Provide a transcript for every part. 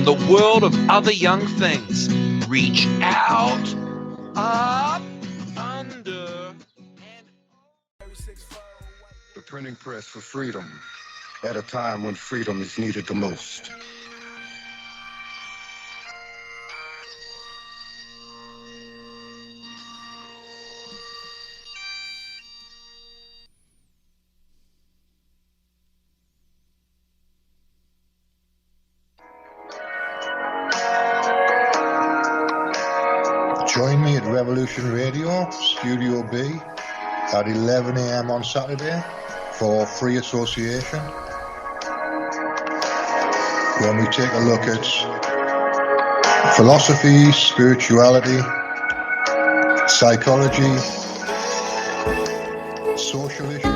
from the world of other young things. Reach out, up, under, and... The printing press for freedom at a time when freedom is needed the most. Join me at Revolution Radio, Studio B, at 11 a.m. on Saturday for Free Association, when we take a look at philosophy, spirituality, psychology, social issues.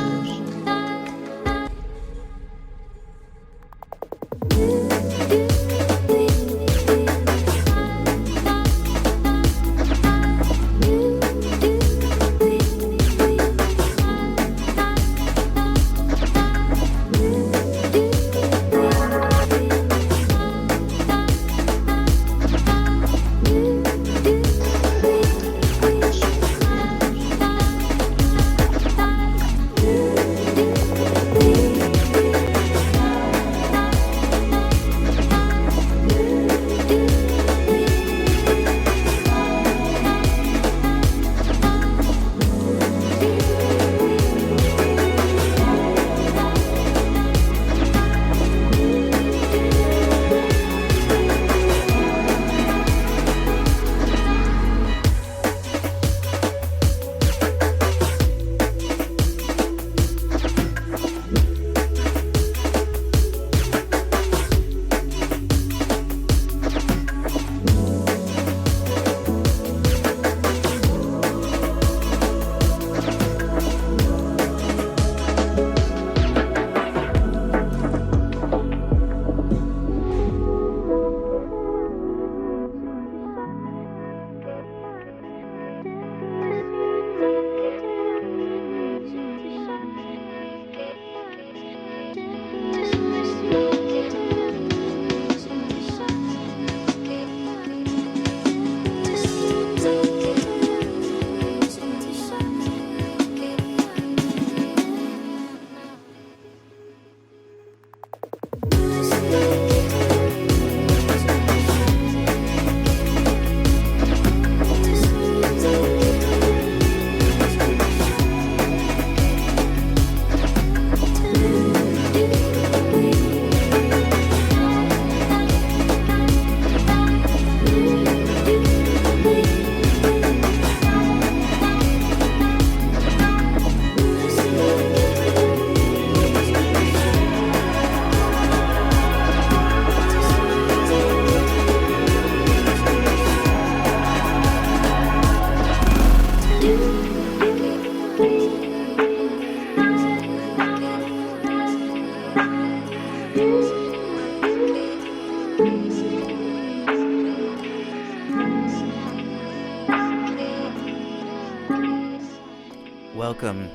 Welcome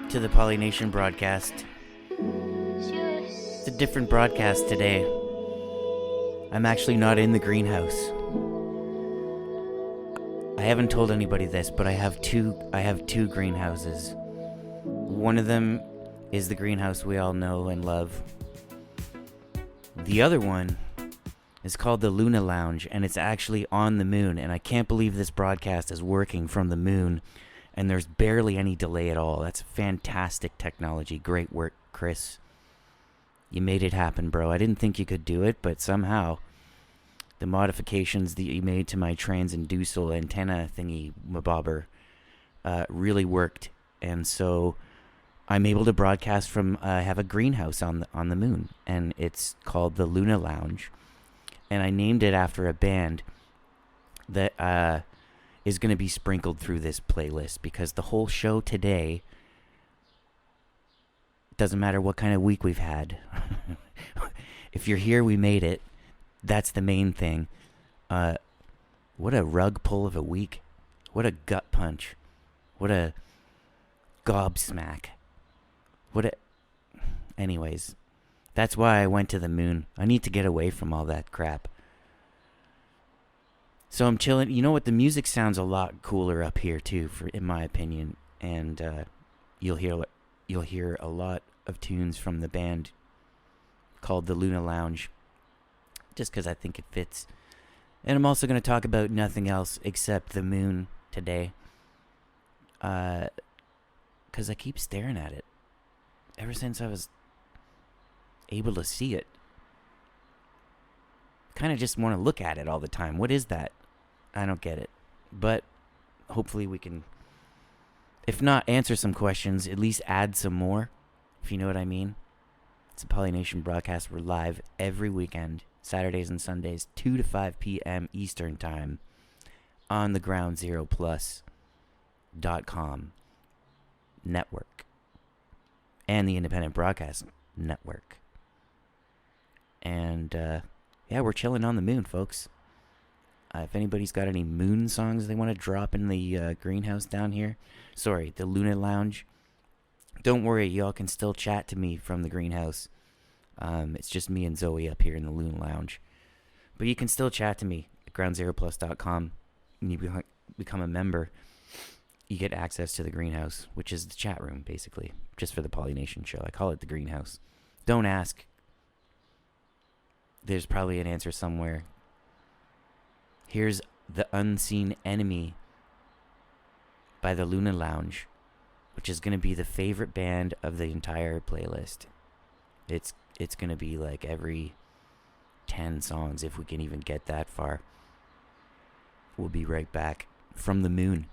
to the Polynation broadcast. It's a different broadcast today. I'm actually not in the greenhouse. I haven't told anybody this, but I have two greenhouses. One of them is the greenhouse we all know and love. The other one is called the Luna Lounge, and it's actually on the moon, and I can't believe this broadcast is working from the moon, and there's barely any delay at all. That's fantastic technology. Great work, Chris. You made it happen, bro. I didn't think you could do it, but somehow the modifications that you made to my transinducial antenna thingy mabobber really worked, and so I'm able to broadcast from have a greenhouse on the moon, and it's called the Luna Lounge, and I named it after a band that is going to be sprinkled through this playlist, because the whole show today, doesn't matter what kind of week we've had. If you're here, we made it. That's the main thing. What a rug pull of a week. What a gut punch. What a gobsmack. Anyways, that's why I went to the moon. I need to get away from all that crap. So I'm chilling. You know what? The music sounds a lot cooler up here too, in my opinion. And you'll hear a lot of tunes from the band called the Luna Lounge, just because I think it fits. And I'm also going to talk about nothing else except the moon today, because I keep staring at it ever since I was able to see it. Kind of just want to look at it all the time. What is that? I don't get it. But hopefully we can, if not answer some questions, at least add some more, if you know what I mean. It's a Polynation broadcast. We're live every weekend, Saturdays and Sundays, 2 to 5 p.m. Eastern Time, on the GroundZeroPlus.com network and the Independent Broadcast Network. And, yeah, we're chilling on the moon, folks. If anybody's got any moon songs they want to drop in the greenhouse down here, sorry, the Luna Lounge, don't worry, y'all can still chat to me from the greenhouse. It's just me and Zoe up here in the Luna Lounge. But you can still chat to me at groundzeroplus.com. When you become a member, you get access to the greenhouse, which is the chat room, basically, just for the Polynation show. I call it the greenhouse. Don't ask. There's probably an answer somewhere. Here's The Unseen Enemy by the Luna Lounge, which is going to be the favorite band of the entire playlist. It's going to be like every 10 songs, if we can even get that far. We'll be right back from the moon.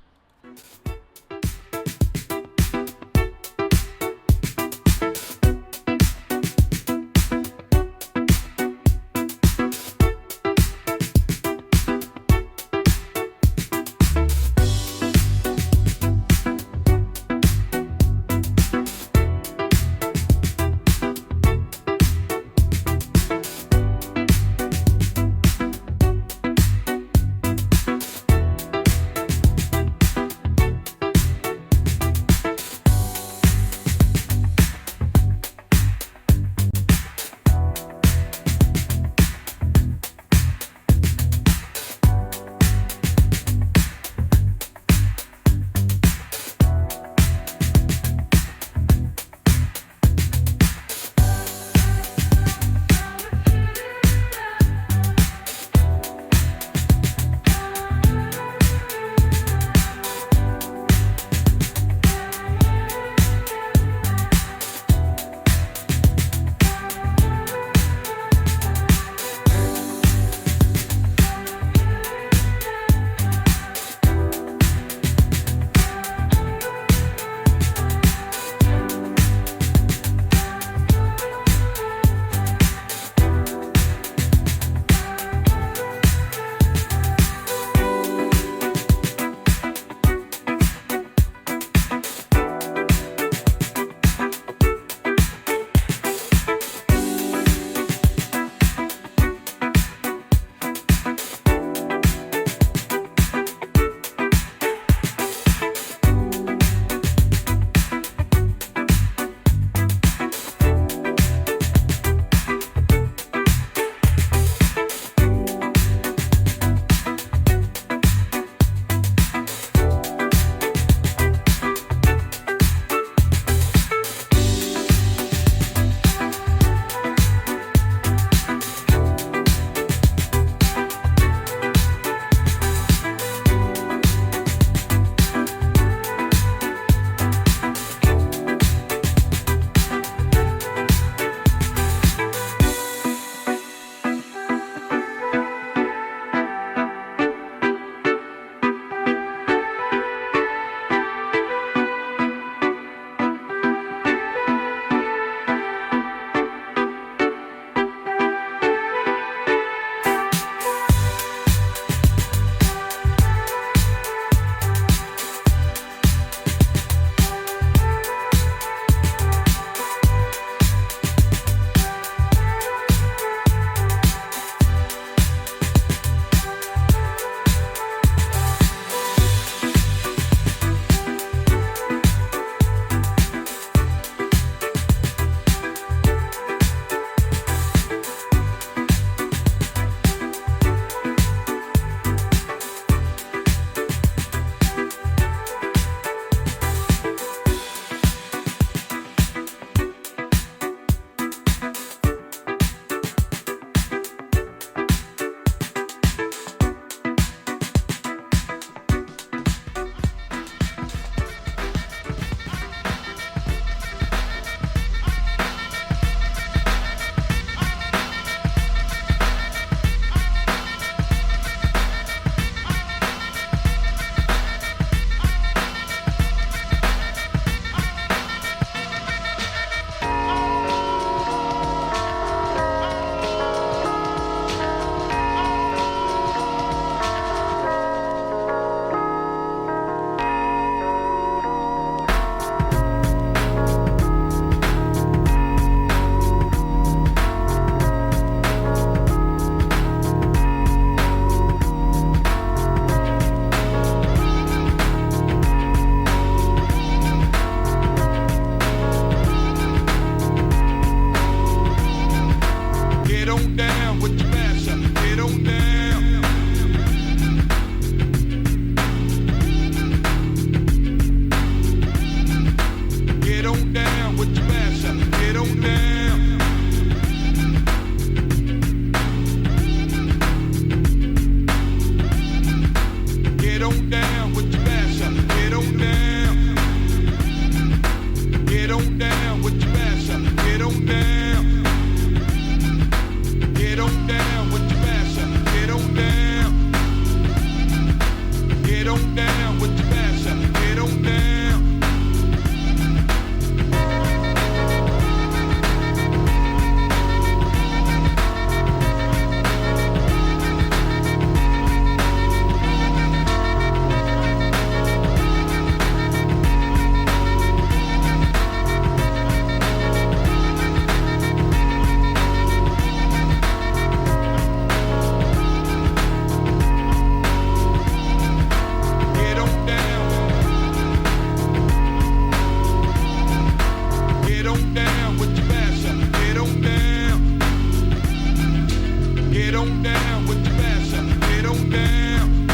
down with the mashup. Get on down.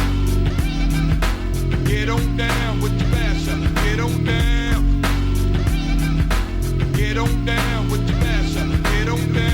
Get on down with the mashup. Get on down. Get on down with the mashup. Get on down.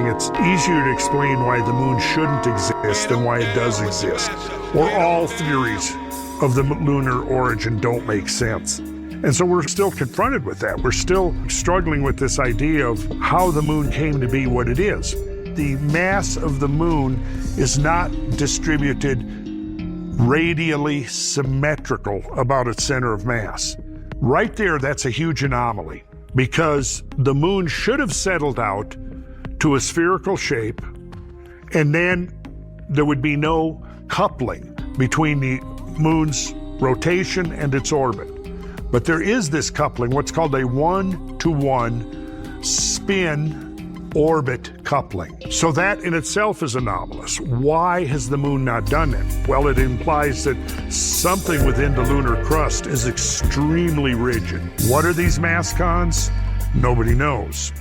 It's easier to explain why the moon shouldn't exist than why it does exist, or all theories of the lunar origin don't make sense. And so we're still confronted with that. We're still struggling with this idea of how the moon came to be what it is. The mass of the moon is not distributed radially symmetrical about its center of mass. Right there, that's a huge anomaly, because the moon should have settled out to a spherical shape, and then there would be no coupling between the moon's rotation and its orbit. But there is this coupling, what's called a 1-to-1 spin-orbit coupling. So that in itself is anomalous. Why has the moon not done it? Well, it implies that something within the lunar crust is extremely rigid. What are these mass cons? Nobody knows.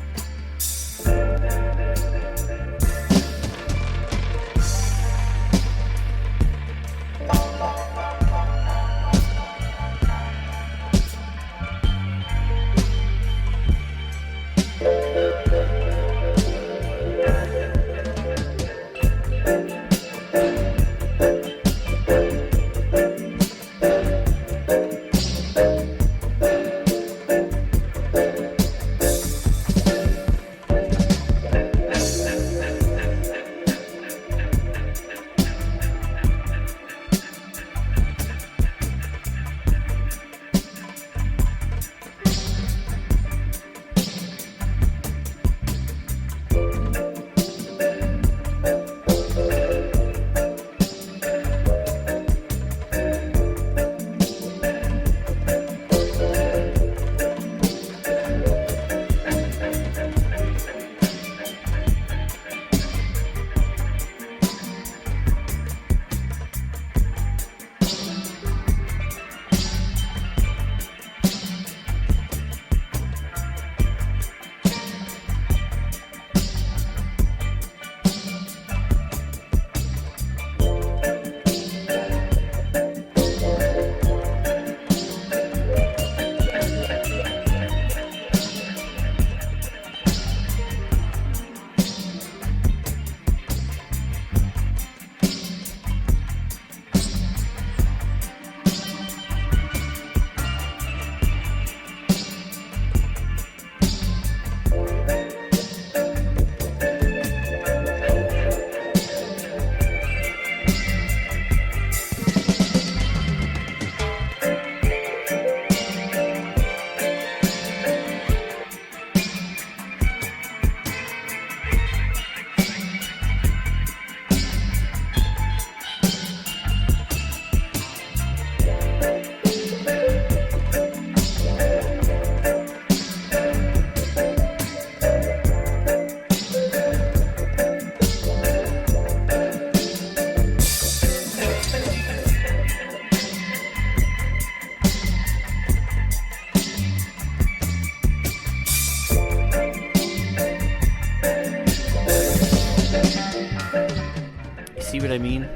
See what I mean?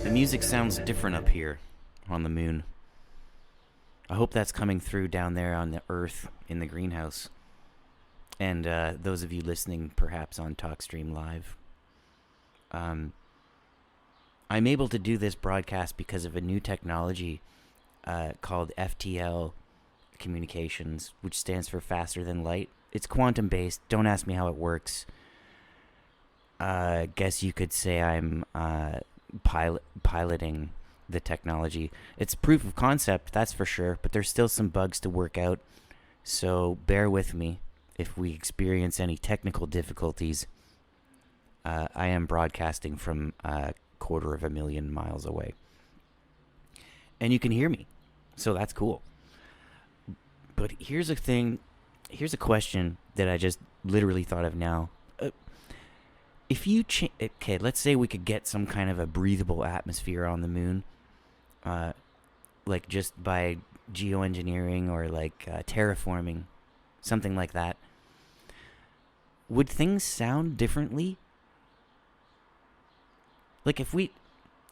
The music sounds different up here on the moon. I hope that's coming through down there on the Earth in the greenhouse. And those of you listening perhaps on TalkStream Live. I'm able to do this broadcast because of a new technology called FTL Communications, which stands for Faster Than Light. It's quantum based. Don't ask me how it works. Guess you could say I'm piloting the technology. It's proof of concept, that's for sure, but there's still some bugs to work out. So bear with me if we experience any technical difficulties. I am broadcasting from 250,000 miles away. And you can hear me, so that's cool. But here's a question that I just literally thought of now. If you okay, let's say we could get some kind of a breathable atmosphere on the moon, like just by geoengineering or like terraforming, something like that. Would things sound differently? Like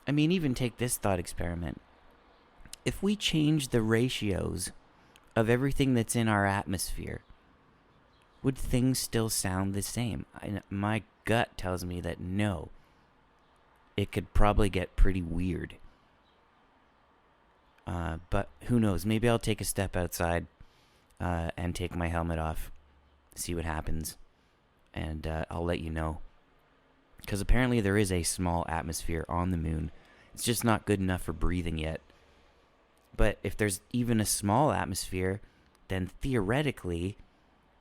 even take this thought experiment. If we change the ratios of everything that's in our atmosphere, would things still sound the same? My gut tells me that no. It could probably get pretty weird. But who knows? Maybe I'll take a step outside and take my helmet off, see what happens, and I'll let you know. Because apparently there is a small atmosphere on the moon. It's just not good enough for breathing yet. But if there's even a small atmosphere, then theoretically,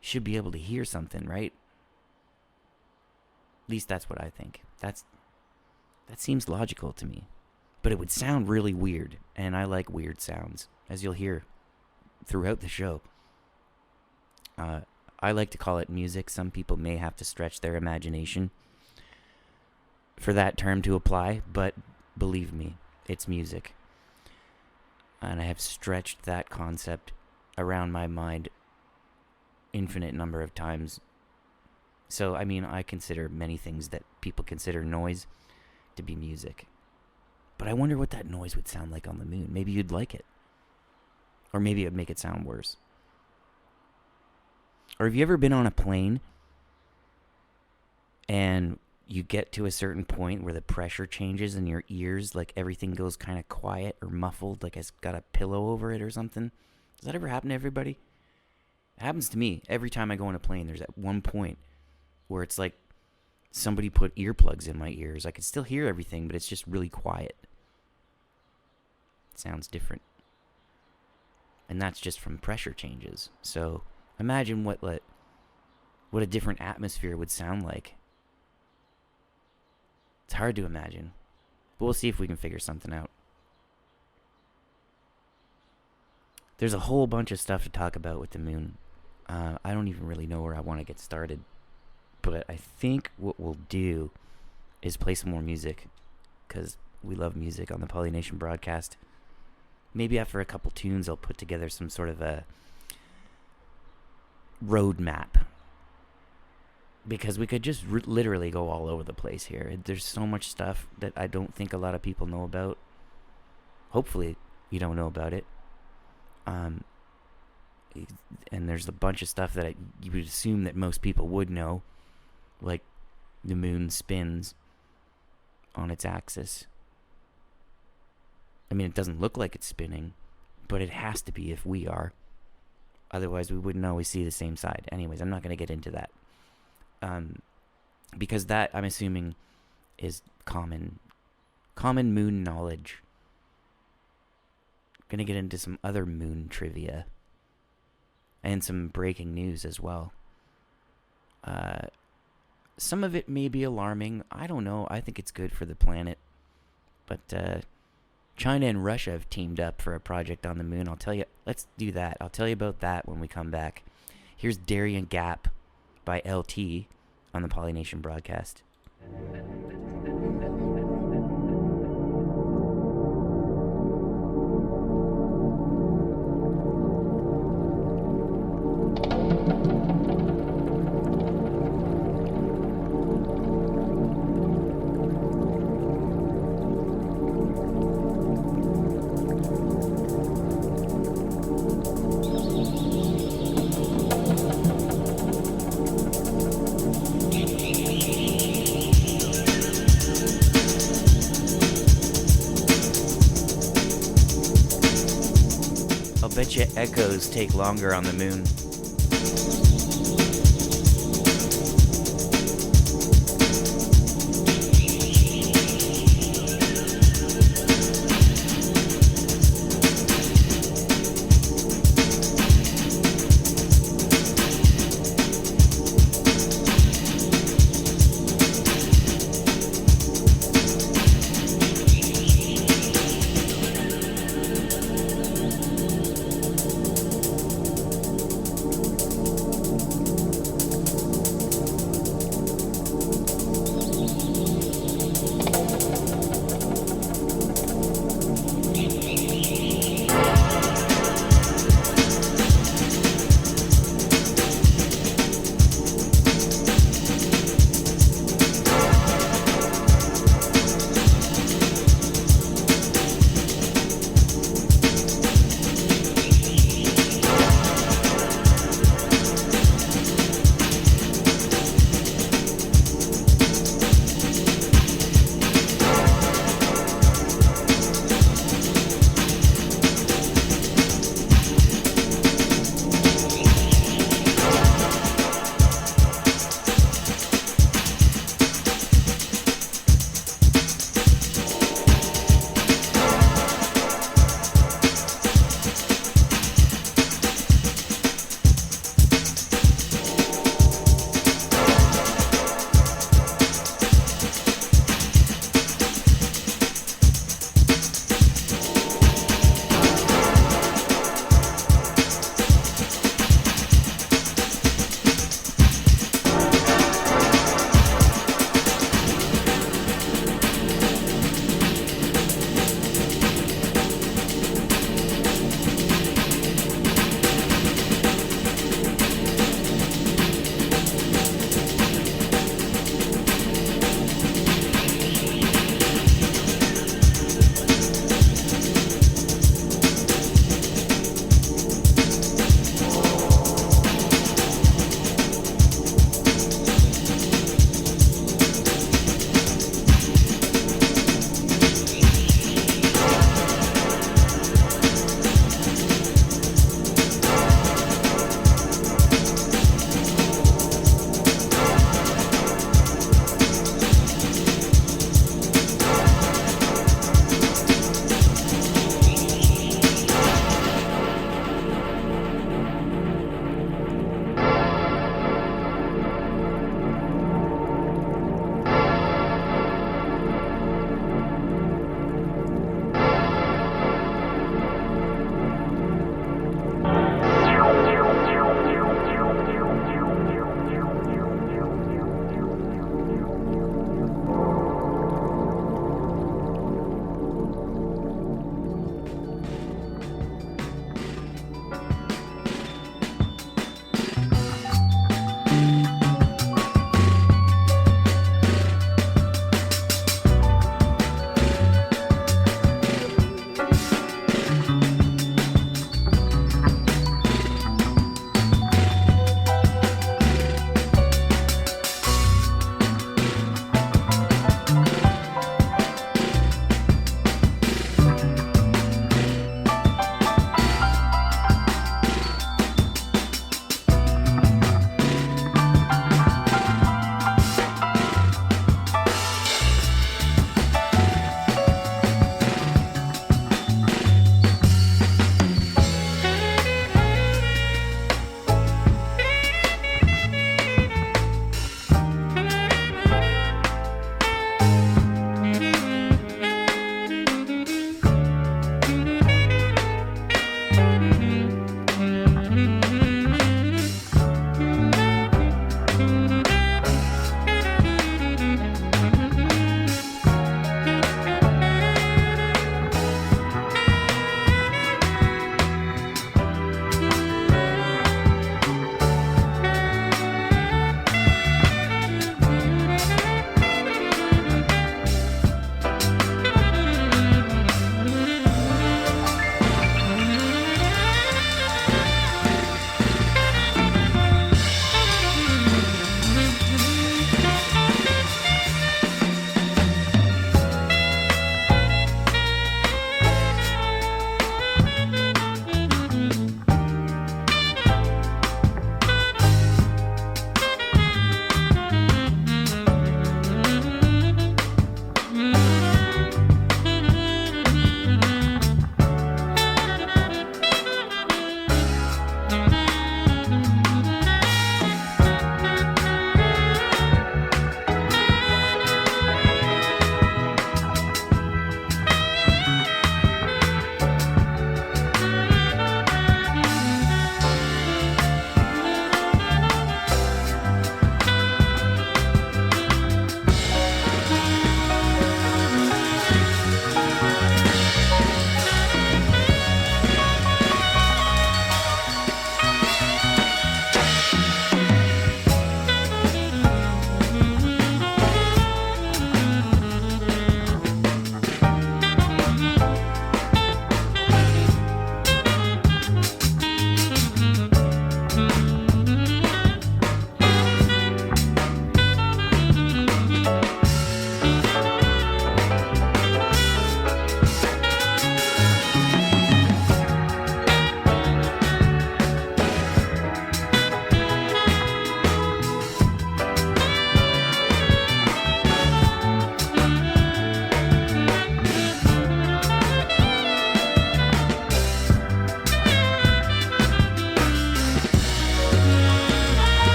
should be able to hear something, right? At least that's what I think. That seems logical to me. But it would sound really weird, and I like weird sounds, as you'll hear throughout the show. I like to call it music. Some people may have to stretch their imagination for that term to apply, but believe me, it's music. And I have stretched that concept around my mind infinite number of times. So, I consider many things that people consider noise to be music. But I wonder what that noise would sound like on the moon. Maybe you'd like it. Or maybe it would make it sound worse. Or have you ever been on a plane and you get to a certain point where the pressure changes in your ears, like everything goes kind of quiet or muffled, like it's got a pillow over it or something? Does that ever happen to everybody? It happens to me. Every time I go on a plane, there's at one point where it's like somebody put earplugs in my ears. I can still hear everything, but it's just really quiet. It sounds different. And that's just from pressure changes. So imagine what a different atmosphere would sound like. It's hard to imagine. But we'll see if we can figure something out. There's a whole bunch of stuff to talk about with the moon. I don't even really know where I want to get started. But I think what we'll do is play some more music. Because we love music on the Polynation broadcast. Maybe after a couple tunes, I'll put together some sort of a road map. Because we could just literally go all over the place here. There's so much stuff that I don't think a lot of people know about. Hopefully, you don't know about it. And there's a bunch of stuff that you would assume that most people would know. Like, the moon spins on its axis. It doesn't look like it's spinning, but it has to be if we are. Otherwise, we wouldn't always see the same side. Anyways, I'm not going to get into that. Because that, I'm assuming, is common moon knowledge. Going to get into some other moon trivia. And some breaking news as well. Some of it may be alarming. I don't know. I think it's good for the planet. But China and Russia have teamed up for a project on the moon. I'll tell you. Let's do that. I'll tell you about that when we come back. Here's Darien Gap by LT on the Polynation broadcast. Bet you echoes take longer on the moon.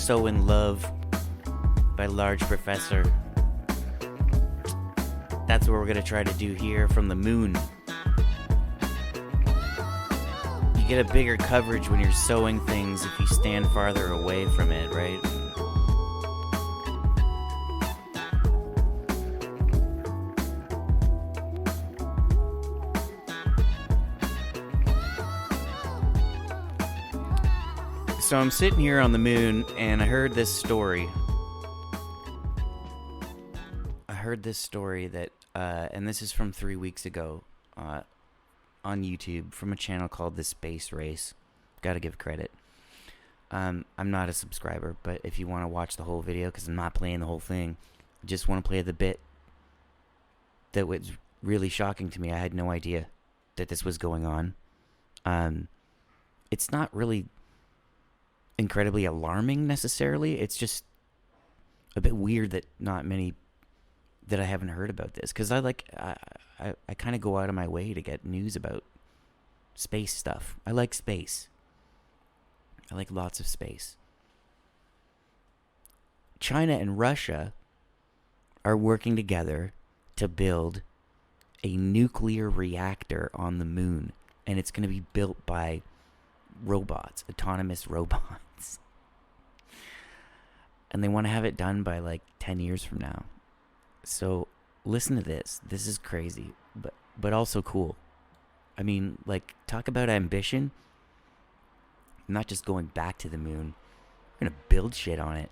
So in Love by Large Professor. That's what we're going to try to do here from the moon. You get a bigger coverage when you're sewing things if you stand farther away from it, right? So I'm sitting here on the moon, and I heard this story. That, and this is from 3 weeks ago, on YouTube from a channel called The Space Race. Gotta give credit. I'm not a subscriber, but if you want to watch the whole video, because I'm not playing the whole thing, I just want to play the bit that was really shocking to me. I had no idea that this was going on. It's not really incredibly alarming necessarily. It's just a bit weird that not many that I haven't heard about this, because I kind of go out of my way to get news about space stuff. I like space. I like lots of space. China and Russia are working together to build a nuclear reactor on the moon, and it's going to be built by robots, autonomous robots. And they want to have it done by like 10 years from now. So listen to this. This is crazy, but also cool. I mean, like, talk about ambition. Not just going back to the moon. We're going to build shit on it.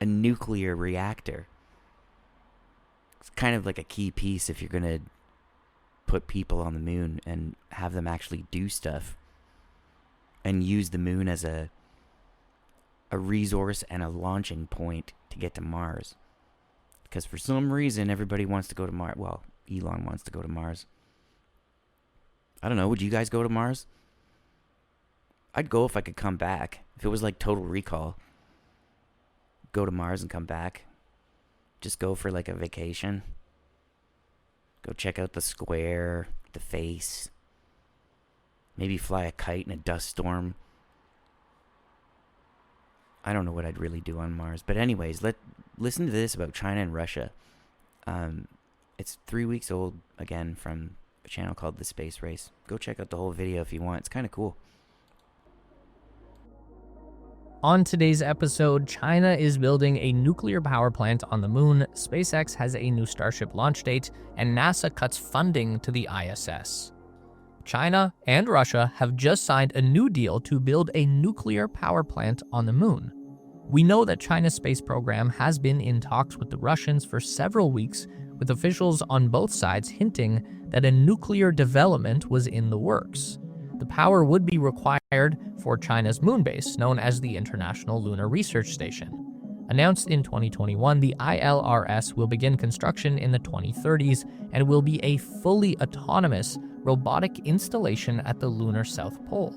A nuclear reactor. It's kind of like a key piece if you're going to put people on the moon and have them actually do stuff. And use the moon as a resource and a launching point to get to Mars. Because for some reason, everybody wants to go to Mars. Well, Elon wants to go to Mars. I don't know. Would you guys go to Mars? I'd go if I could come back. If it was like Total Recall. Go to Mars and come back. Just go for like a vacation. Go check out the square, the face. Maybe fly a kite in a dust storm. I don't know what I'd really do on Mars. But anyways, listen to this about China and Russia. It's 3 weeks old, again, from a channel called The Space Race. Go check out the whole video if you want. It's kind of cool. On today's episode, China is building a nuclear power plant on the moon, SpaceX has a new Starship launch date, and NASA cuts funding to the ISS. China and Russia have just signed a new deal to build a nuclear power plant on the moon. We know that China's space program has been in talks with the Russians for several weeks, with officials on both sides hinting that a nuclear development was in the works. The power would be required for China's moon base, known as the International Lunar Research Station. Announced in 2021, the ILRS will begin construction in the 2030s and will be a fully autonomous robotic installation at the lunar South Pole.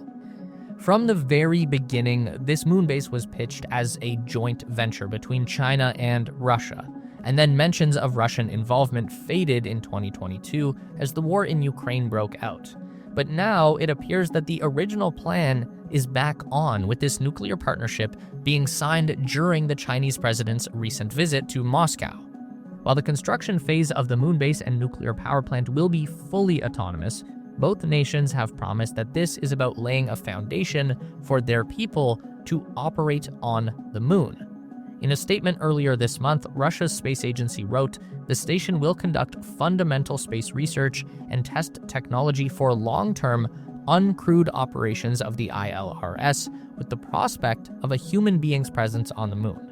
From the very beginning, this moon base was pitched as a joint venture between China and Russia, and then mentions of Russian involvement faded in 2022 as the war in Ukraine broke out. But now it appears that the original plan is back on, with this nuclear partnership being signed during the Chinese president's recent visit to Moscow. While the construction phase of the moon base and nuclear power plant will be fully autonomous, both nations have promised that this is about laying a foundation for their people to operate on the moon. In a statement earlier this month, Russia's space agency wrote, "The station will conduct fundamental space research and test technology for long-term, uncrewed operations of the ILRS, with the prospect of a human being's presence on the moon."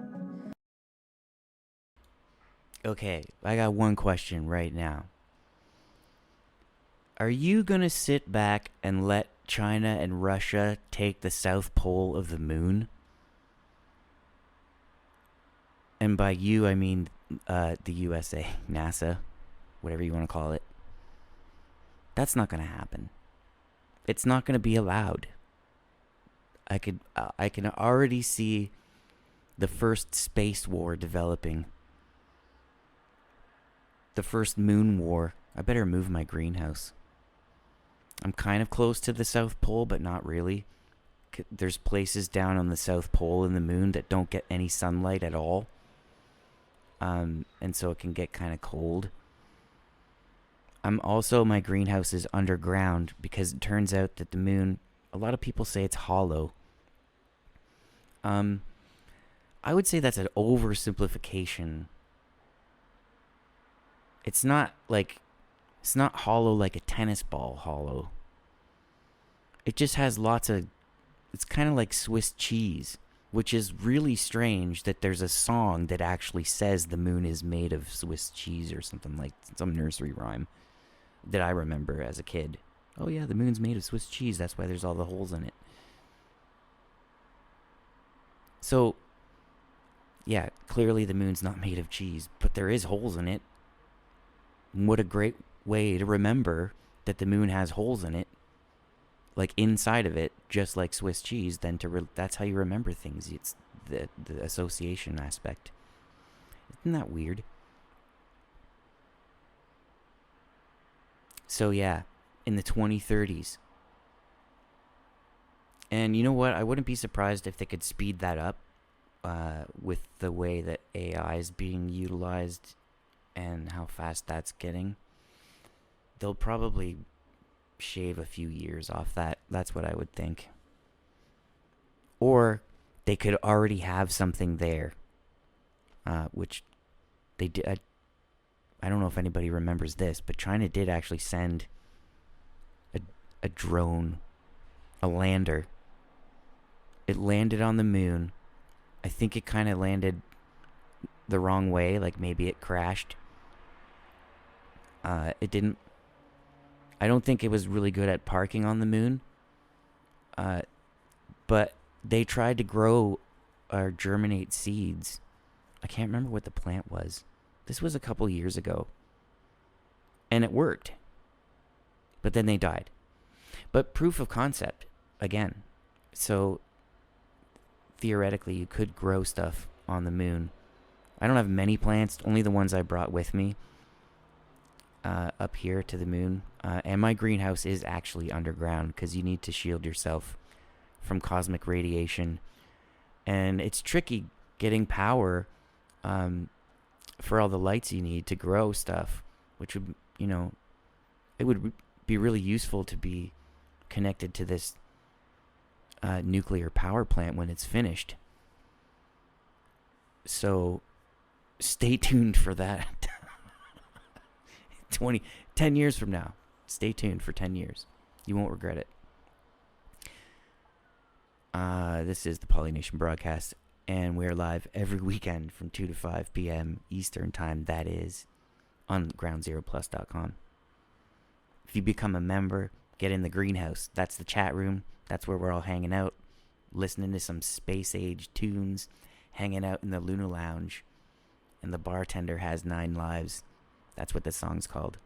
Okay, I got one question right now. Are you going to sit back and let China and Russia take the South Pole of the moon? And by you, I mean the USA, NASA, whatever you want to call it. That's not going to happen. It's not going to be allowed. I can already see the first space war developing. The first moon war. I better move my greenhouse. I'm kind of close to the South Pole, but not really. there's places down on the South Pole in the moon that don't get any sunlight at all. And so it can get kind of cold. My greenhouse is underground because it turns out that the moon, a lot of people say it's hollow. I would say that's an oversimplification. It's not hollow like a tennis ball hollow. It just has it's kind of like Swiss cheese, which is really strange that there's a song that actually says the moon is made of Swiss cheese or something, like some nursery rhyme that I remember as a kid. Oh yeah, the moon's made of Swiss cheese, that's why there's all the holes in it. So, yeah, clearly the moon's not made of cheese, but there is holes in it. What a great way to remember that the moon has holes in it, like inside of it, just like Swiss cheese. Then that's how you remember things. It's the association aspect. Isn't that weird? So yeah, in the 2030s. And you know what? I wouldn't be surprised if they could speed that up with the way that AI is being utilized and how fast that's getting. They'll probably shave a few years off that. That's what I would think. Or they could already have something there, which they did. I don't know if anybody remembers this, but China did actually send a drone, a lander. It landed on the moon. I think it kind of landed the wrong way, like maybe it crashed. It didn't. I don't think it was really good at parking on the moon. But they tried to grow or germinate seeds. I can't remember what the plant was. This was a couple years ago. And it worked. But then they died. But proof of concept, again. So, theoretically, you could grow stuff on the moon. I don't have many plants, only the ones I brought with me up here to the moon. And my greenhouse is actually underground because you need to shield yourself from cosmic radiation. And it's tricky getting power for all the lights you need to grow stuff, which would, it would be really useful to be connected to this nuclear power plant when it's finished. So stay tuned for that. 10 years from now. Stay tuned for 10 years. You won't regret it. This is the Polynation Broadcast, and we're live every weekend from 2 to 5 p.m. Eastern Time. That is on groundzeroplus.com. If you become a member, get in the greenhouse. That's the chat room. That's where we're all hanging out, listening to some space age tunes, hanging out in the Luna Lounge, and the bartender has 9 lives. That's what the song's called.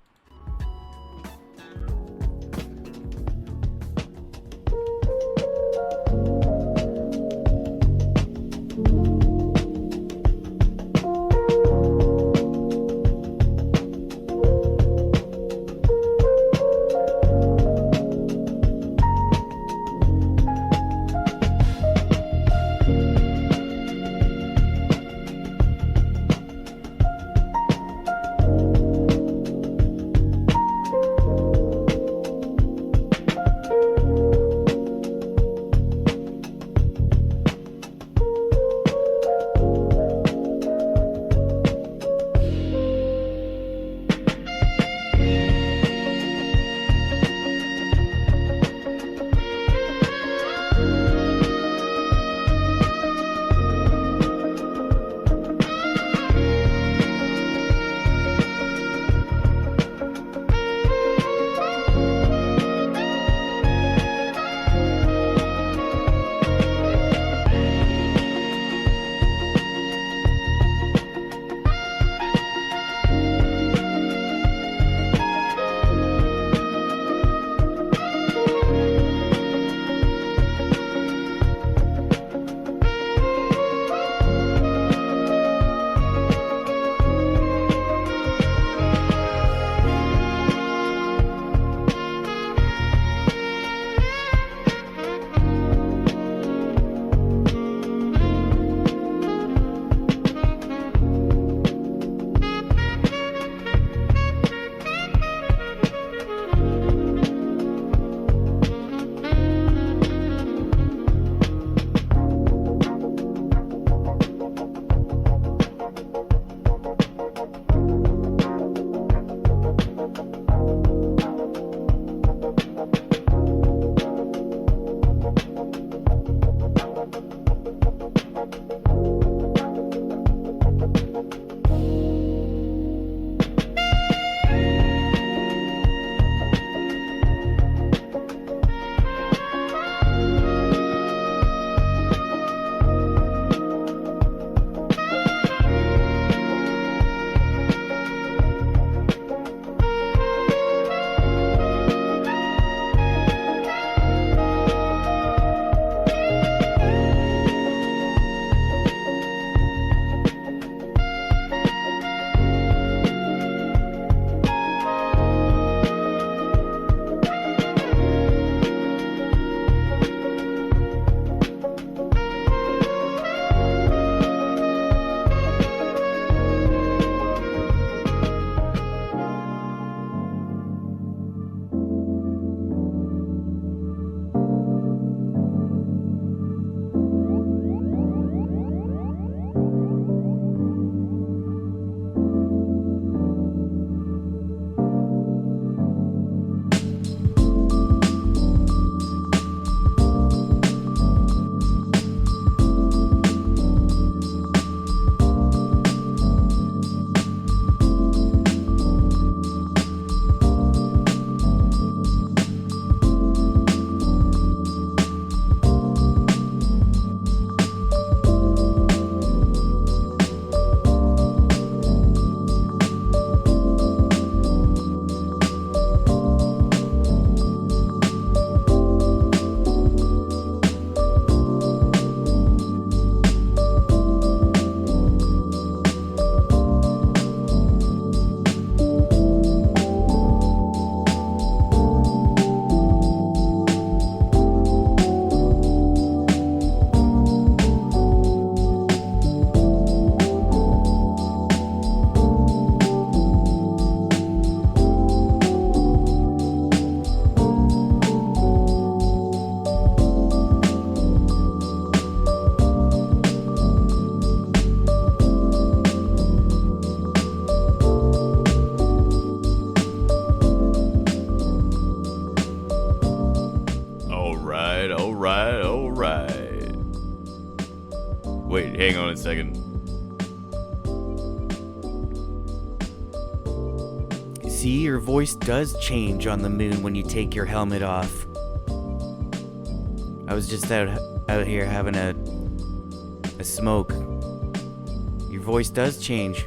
a second. See, your voice does change on the moon when you take your helmet off. I was just out here having a smoke. Your voice does change.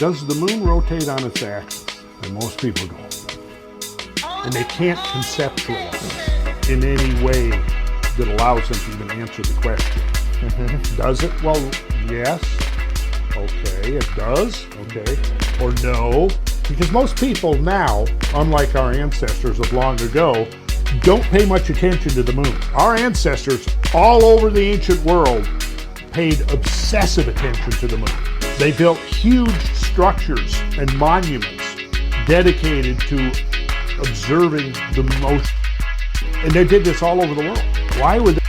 does the moon rotate on its axis? And most people don't. And they can't conceptualize in any way that allows them to even answer the question. Does it? Well, yes. Okay, it does. Okay. Or no. Because most people now, unlike our ancestors of long ago, don't pay much attention to the moon. Our ancestors all over the ancient world paid obsessive attention to the moon. They built huge structures and monuments dedicated to observing the motion. And they did this all over the world. Why would they?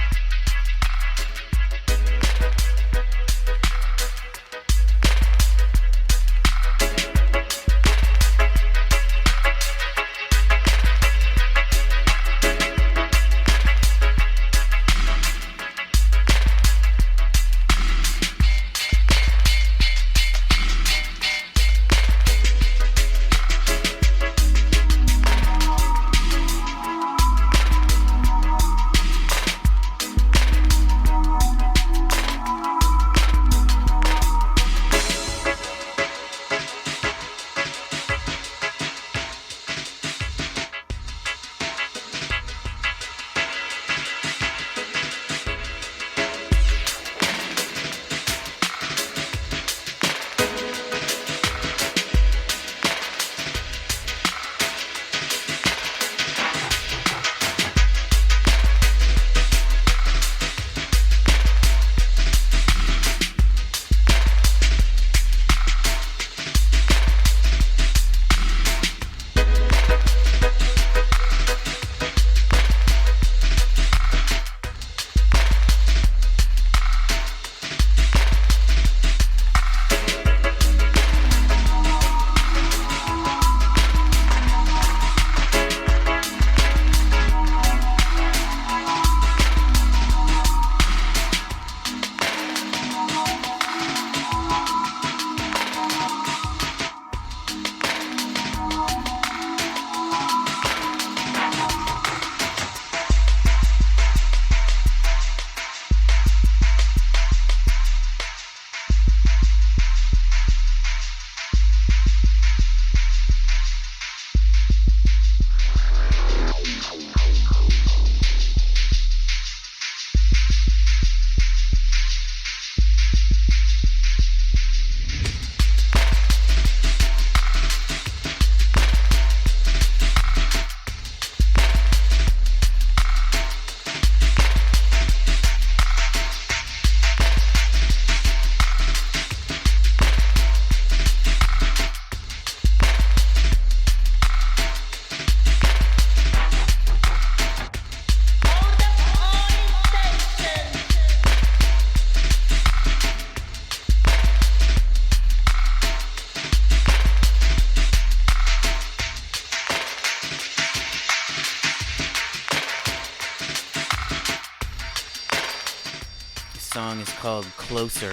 Song is called Closer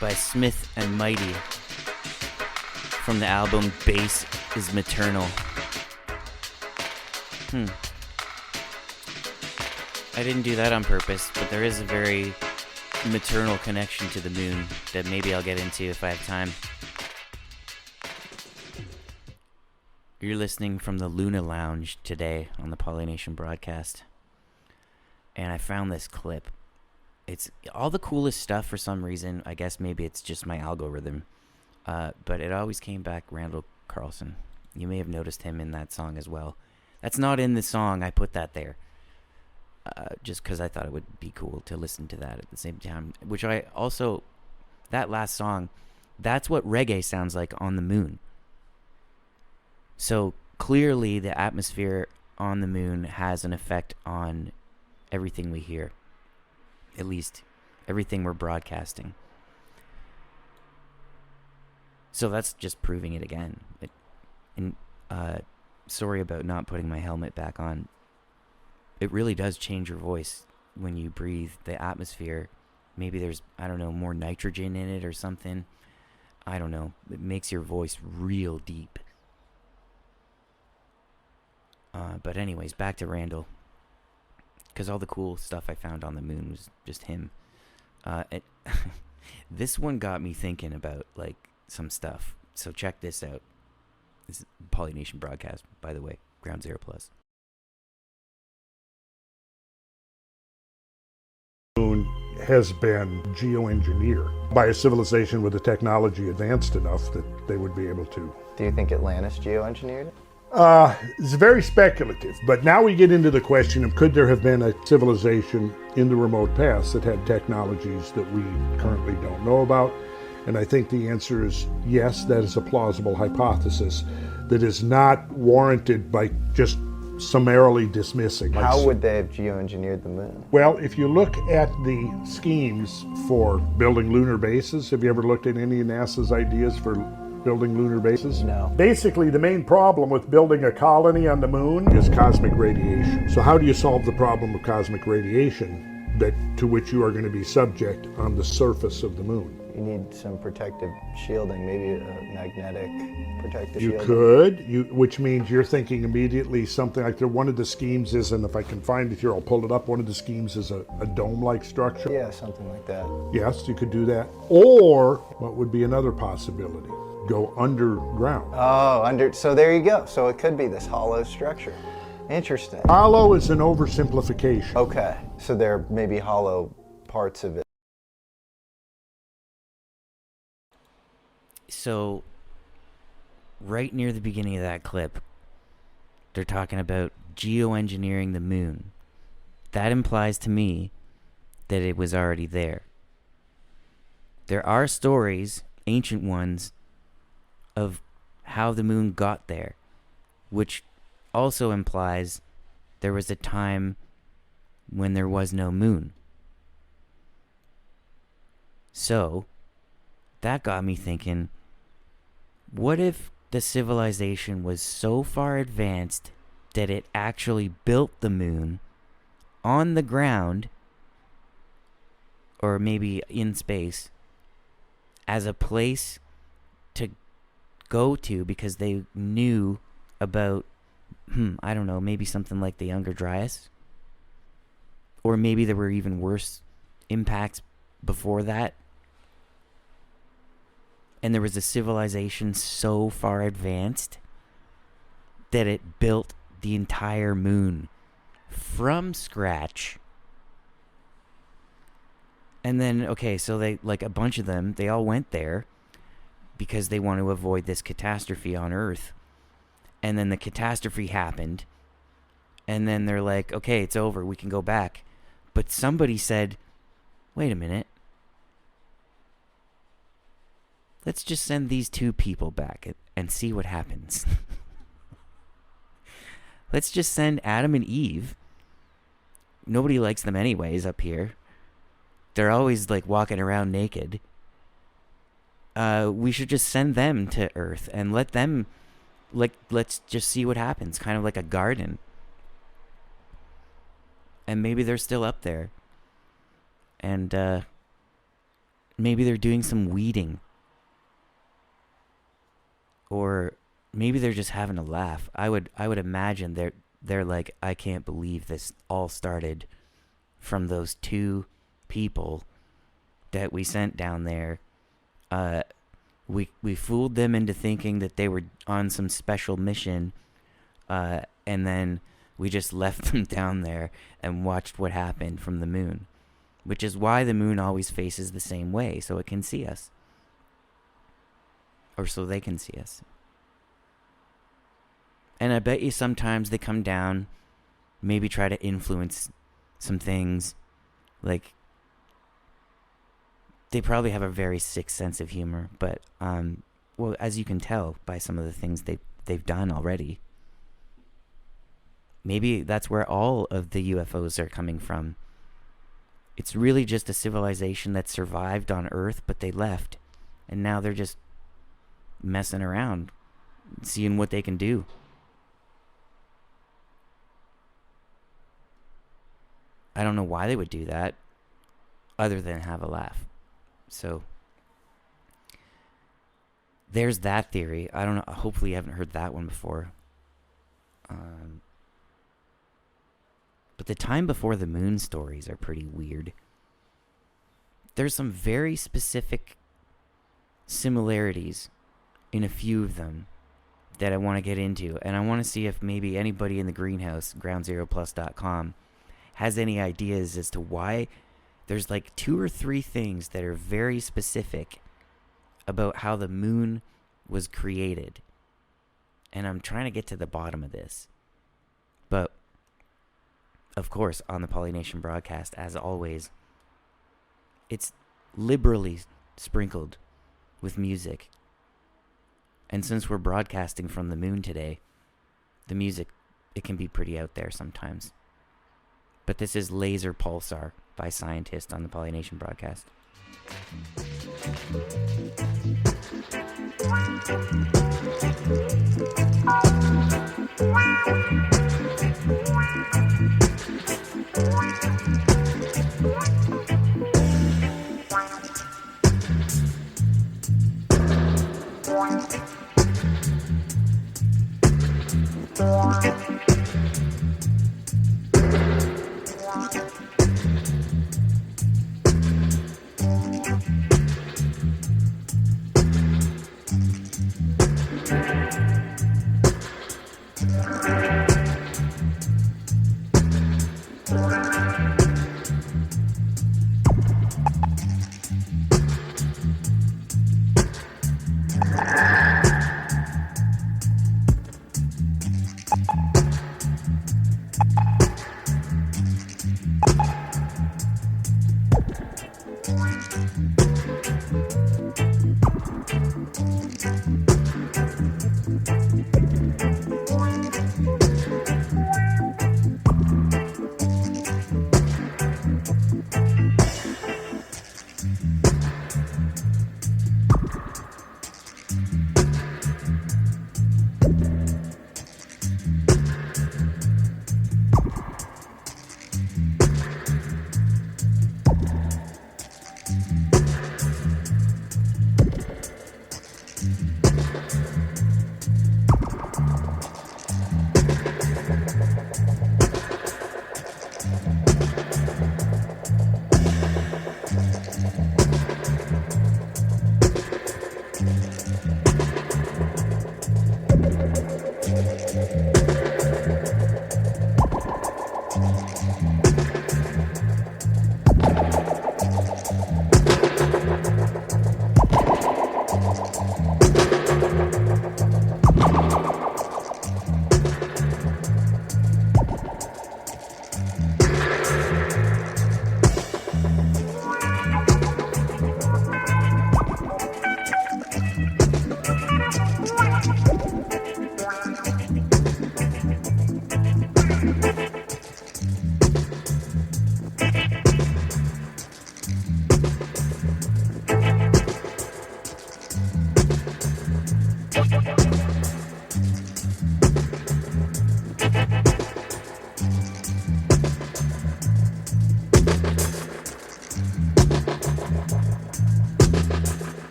by Smith and Mighty from the album Bass is Maternal. I didn't do that on purpose, but there is a very maternal connection to the moon that maybe I'll get into if I have time. You're listening from the Luna Lounge today on the Polynation broadcast. And I found this clip. It's all the coolest stuff for some reason. I guess maybe it's just my algorithm. But it always came back Randall Carlson. You may have noticed him in that song as well. That's not in the song. I put that there. Just because I thought it would be cool to listen to that at the same time. Which I also... That last song, that's what reggae sounds like on the moon. So clearly the atmosphere on the moon has an effect on everything we hear. At least everything we're broadcasting. So that's just proving it again. Sorry about not putting my helmet back on. It really does change your voice when you breathe the atmosphere. Maybe there's, I don't know, more nitrogen in it or something. I don't know. It makes your voice real deep. But anyways, back to Randall. Because all the cool stuff I found on the moon was just him. This one got me thinking about, like, some stuff. So check this out. This is Polynesian broadcast, by the way. Ground Zero Plus. Moon has been geoengineered by a civilization with a technology advanced enough that they would be able to. Do you think Atlantis geoengineered it? It's very speculative, but now we get into the question of could there have been a civilization in the remote past that had technologies that we currently don't know about? And I think the answer is yes, that is a plausible hypothesis that is not warranted by just summarily dismissing. How would they have geoengineered the moon? Well, if you look at the schemes for building lunar bases, have you ever looked at any of NASA's ideas for building lunar bases? No. Basically, the main problem with building a colony on the moon is cosmic radiation. So how do you solve the problem of cosmic radiation to which you are going to be subject on the surface of the moon? You need some protective shielding, maybe a magnetic protective You shielding. could, which means you're thinking immediately something like one of the schemes is, and if I can find it here, I'll pull it up. One of the schemes is a dome-like structure. Yeah, something like that. Yes, you could do that. Or what would be another possibility? Go underground. Oh, so there you go. So it could be this hollow structure. Interesting. Hollow is an oversimplification. Okay, so there may be hollow parts of it. So, right near the beginning of that clip, they're talking about geoengineering the moon. That implies to me that it was already there. There are stories, ancient ones, of how the moon got there, which also implies there was a time when there was no moon. So, that got me thinking, what if the civilization was so far advanced that it actually built the moon on the ground, or maybe in space, as a place to go to because they knew about, I don't know, maybe something like the Younger Dryas? Or maybe there were even worse impacts before that. And there was a civilization so far advanced that it built the entire moon from scratch. And then, okay, so they, like a bunch of them, they all went there because they want to avoid this catastrophe on Earth. And then the catastrophe happened. And then they're like, okay, it's over, we can go back. But somebody said, wait a minute. Let's just send these two people back and see what happens. Let's just send Adam and Eve. Nobody likes them anyways up here. They're always like walking around naked. We should just send them to Earth and let them, let's just see what happens. Kind of like a garden. And maybe they're still up there. And maybe they're doing some weeding. Or maybe they're just having a laugh. I would imagine they're like, I can't believe this all started from those two people that we sent down there. We fooled them into thinking that they were on some special mission, and then we just left them down there and watched what happened from the moon, which is why the moon always faces the same way, so it can see us. Or so they can see us. And I bet you sometimes they come down, maybe try to influence some things. Like, they probably have a very sick sense of humor, but, well, as you can tell by some of the things they've done already. Maybe that's where all of the UFOs are coming from. It's really just a civilization that survived on Earth, but they left. And now they're just messing around, seeing what they can do. I don't know why they would do that, other than have a laugh. So, there's that theory. I don't know. Hopefully you haven't heard that one before. But the time before the moon stories are pretty weird. There's some very specific similarities in a few of them that I want to get into, and I want to see if maybe anybody in the greenhouse, groundzeroplus.com, has any ideas as to why there's like 2 or 3 things that are very specific about how the moon was created. And I'm trying to get to the bottom of this. But, of course, on the Polynation broadcast, as always, it's liberally sprinkled with music. And since we're broadcasting from the moon today, the music, it can be pretty out there sometimes. But this is Laser Pulsar by Scientist on the Polynation broadcast.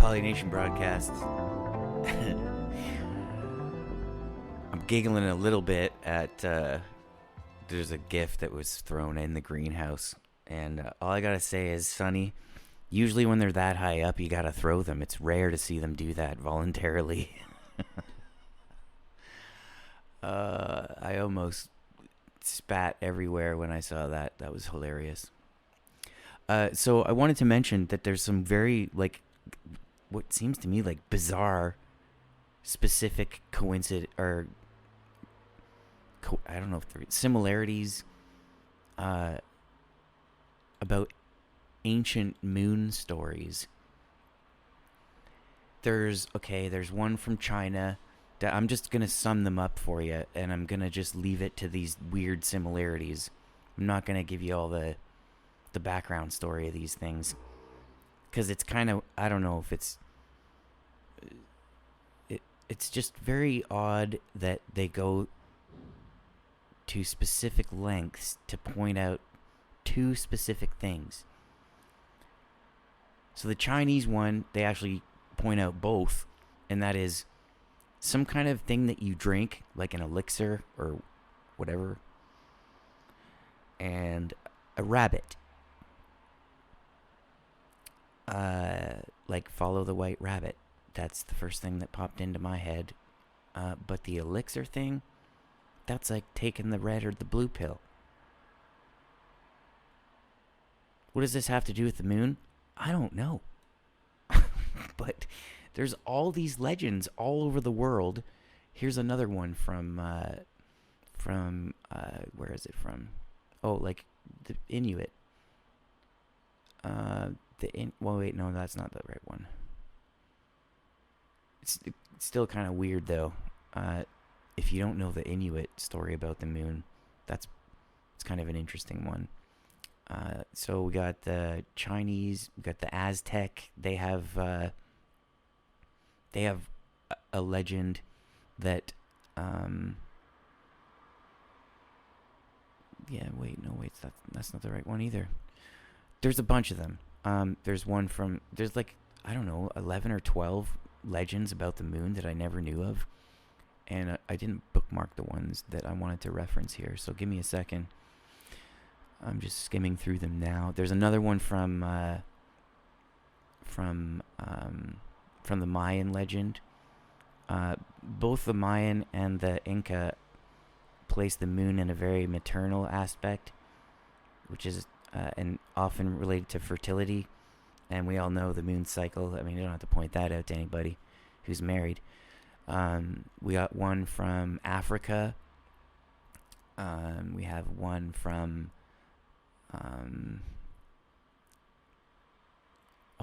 Polynation broadcast. I'm giggling a little bit at there's a gift that was thrown in the greenhouse, and all I gotta say is, Sonny, usually when they're that high up, you gotta throw them. It's rare to see them do that voluntarily. I almost spat everywhere when I saw that. That was hilarious. So I wanted to mention that there's some very, like, what seems to me like bizarre, specific I don't know if they're similarities about ancient moon stories. There's one from China. I'm just going to sum them up for you, and I'm going to just leave it to these weird similarities. I'm not going to give you all the background story of these things, because it's kind of, I don't know if it's just very odd that they go to specific lengths to point out two specific things. So the Chinese one, they actually point out both, and that is some kind of thing that you drink, like an elixir or whatever, and a rabbit. Like Follow the White Rabbit. That's the first thing that popped into my head. But the elixir thing, that's like taking the red or the blue pill. What does this have to do with the moon? I don't know. But there's all these legends all over the world. Here's another one from where is it from? Oh, like the Inuit. Well, wait, no, that's not the right one. It's still kind of weird, though. If you don't know the Inuit story about the moon, it's kind of an interesting one. So we got the Chinese, we got the Aztec. They have a legend that that's not the right one either. There's a bunch of them. There's like, I don't know, 11 or 12 legends about the moon that I never knew of. And I didn't bookmark the ones that I wanted to reference here, so give me a second. I'm just skimming through them now. There's another one from the Mayan legend. Both the Mayan and the Inca place the moon in a very maternal aspect, which is and often related to fertility. And we all know the moon cycle. I mean, you don't have to point that out to anybody who's married. We got one from Africa. We have one from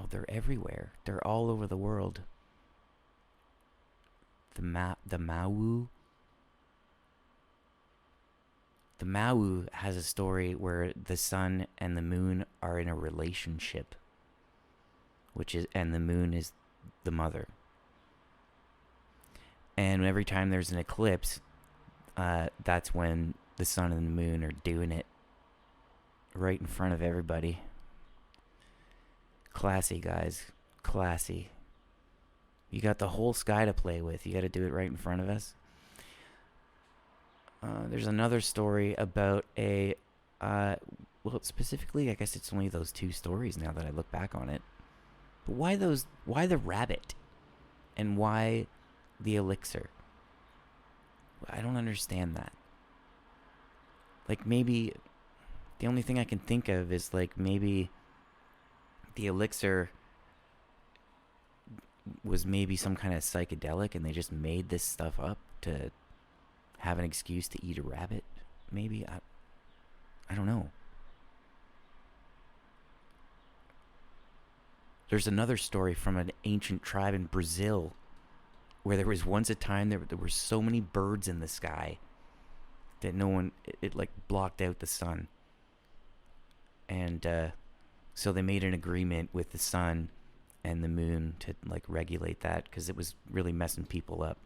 they're everywhere. They're all over the world. The Mau. The Mau has a story where the sun and the moon are in a relationship, and the moon is the mother. And every time there's an eclipse, that's when the sun and the moon are doing it right in front of everybody. Classy, guys. Classy. You got the whole sky to play with. You got to do it right in front of us. There's another story about specifically, I guess it's only those two stories now that I look back on it. But why the rabbit? And why the elixir? I don't understand that. Like, maybe the only thing I can think of is, like, maybe the elixir was maybe some kind of psychedelic and they just made this stuff up to have an excuse to eat a rabbit. Maybe. I don't know. There's another story from an ancient tribe in Brazil where there was once a time there were so many birds in the sky that it like blocked out the sun. And so they made an agreement with the sun and the moon to like regulate that, because it was really messing people up.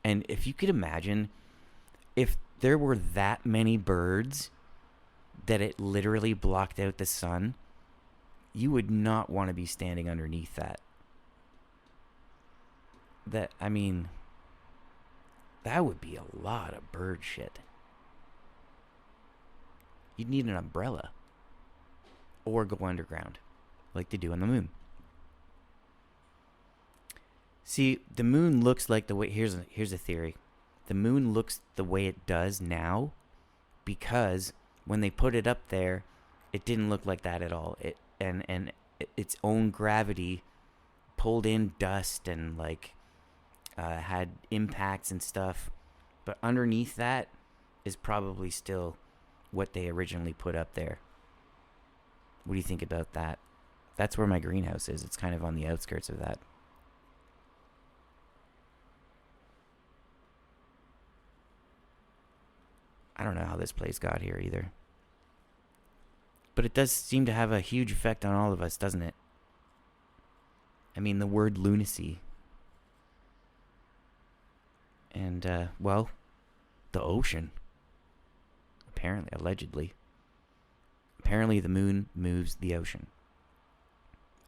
And if you could imagine, if there were that many birds that it literally blocked out the sun, you would not want to be standing underneath that. I mean, that would be a lot of bird shit. You'd need an umbrella. Or go underground, like they do on the moon. See, the moon looks like the way... Here's a theory. The moon looks the way it does now because when they put it up there, it didn't look like that at all. Its own gravity pulled in dust and like had impacts and stuff. But underneath that is probably still what they originally put up there. What do you think about that? That's where my greenhouse is. It's kind of on the outskirts of that. I don't know how this place got here either. But it does seem to have a huge effect on all of us, doesn't it? I mean, the word lunacy. And, well, the ocean. Apparently, allegedly. Apparently, the moon moves the ocean.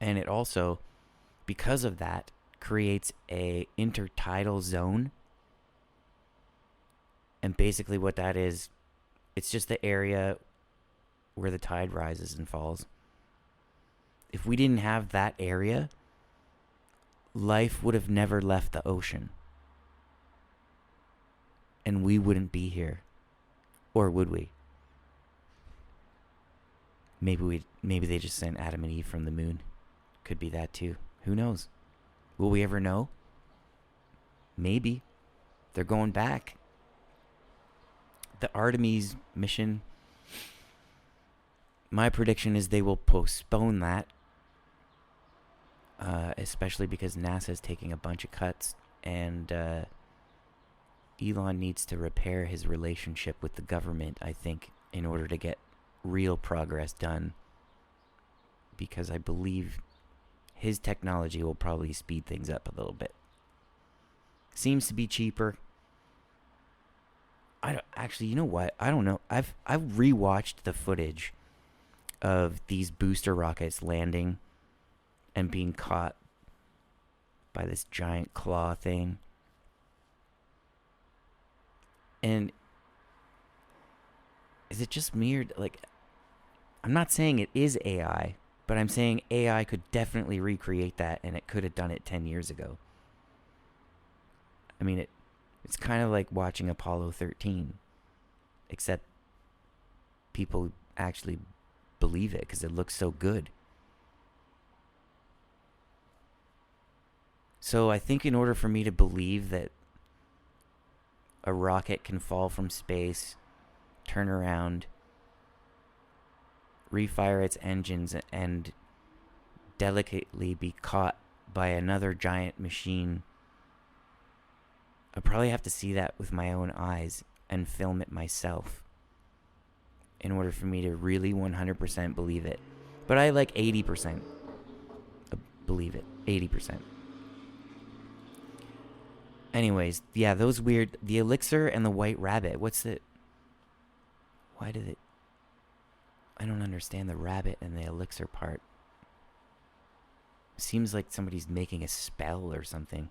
And it also, because of that, creates a intertidal zone. And basically what that is, it's just the area where the tide rises and falls. If we didn't have that area, life would have never left the ocean. And we wouldn't be here. Or would we? Maybe they just sent Adam and Eve from the moon. Could be that too. Who knows? Will we ever know? Maybe. They're going back. The Artemis mission, my prediction is they will postpone that. Especially because NASA's taking a bunch of cuts and Elon needs to repair his relationship with the government, I think, in order to get real progress done, because I believe his technology will probably speed things up a little bit. Seems to be cheaper. Actually, you know what? I don't know. I've rewatched the footage of these booster rockets landing and being caught by this giant claw thing. And is it just me or, like, I'm not saying it is AI, but I'm saying AI could definitely recreate that, and it could have done it 10 years ago. I mean, it's kind of like watching Apollo 13, except people actually believe it because it looks so good. So I think in order for me to believe that a rocket can fall from space, turn around, refire its engines, and delicately be caught by another giant machine, I probably have to see that with my own eyes and film it myself in order for me to really 100% believe it. But I like 80% believe it. 80%. Anyways, yeah, those weird... The elixir and the white rabbit. Why did it... I don't understand the rabbit and the elixir part. Seems like somebody's making a spell or something.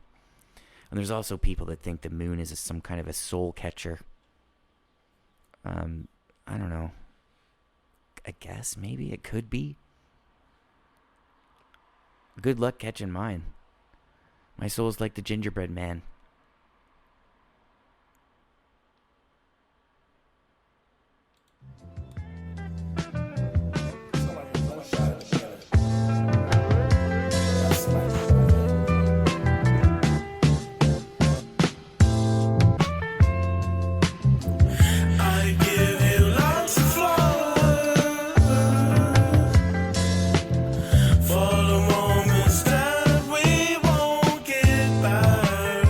And there's also people that think the moon is some kind of a soul catcher. I don't know. I guess maybe it could be. Good luck catching mine. My soul's like the gingerbread man. For the moments that we won't get back.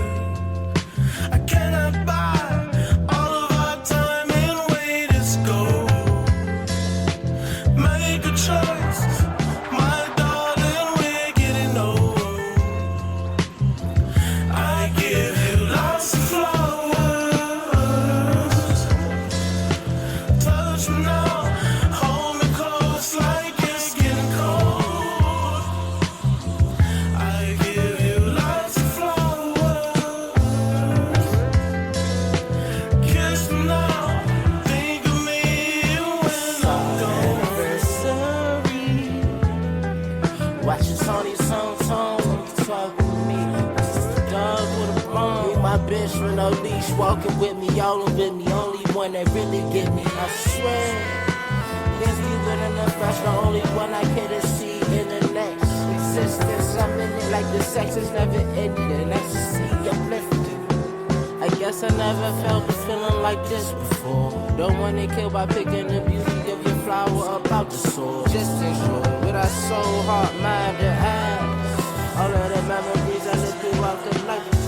Watching Tony Song when you talk with me. Just a dog with a bone. Me, my bitch with no leash, walking with me, all with me. Only one that really get me, I swear. This you living the fresh, the only one I care to see in the next existence. I'm in it like the sex is never ending. Ecstasy uplifting. I guess I never felt a feeling like this before. Don't want to kill by picking the beauty of your flower up out the soil. Just enjoy with our soul, heart, mind, and eyes. All of the memories I live throughout the lifetime.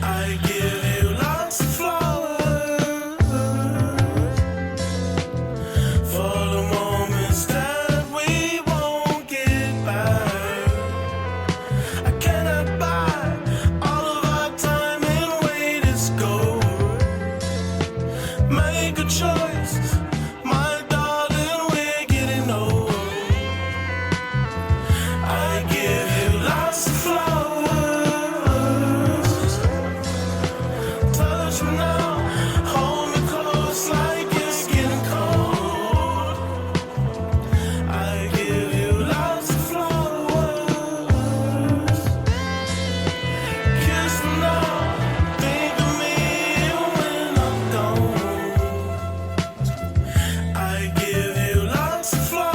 I give you lots of flowers for the moments that we won't get back. I cannot buy all of our time and wait is gold. Make a choice, my darling, we're getting old. I give you lots of flowers. Touch me now, hold me close like it's getting cold. I give you lots of flowers. Kiss me now, think of me when I'm gone. I give you lots of flowers.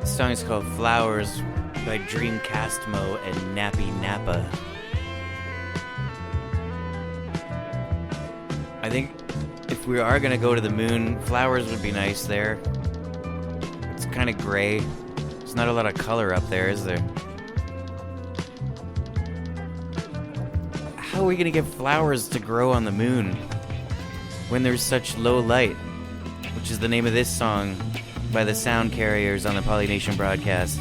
The song is called Flowers by Dreamcastmo and Nappy Nappa. I think if we are going to go to the moon, flowers would be nice there. It's kind of gray. There's not a lot of color up there, is there? How are we going to get flowers to grow on the moon when there's such low light? Which is the name of this song by the Sound Carriers on the Polynation broadcast.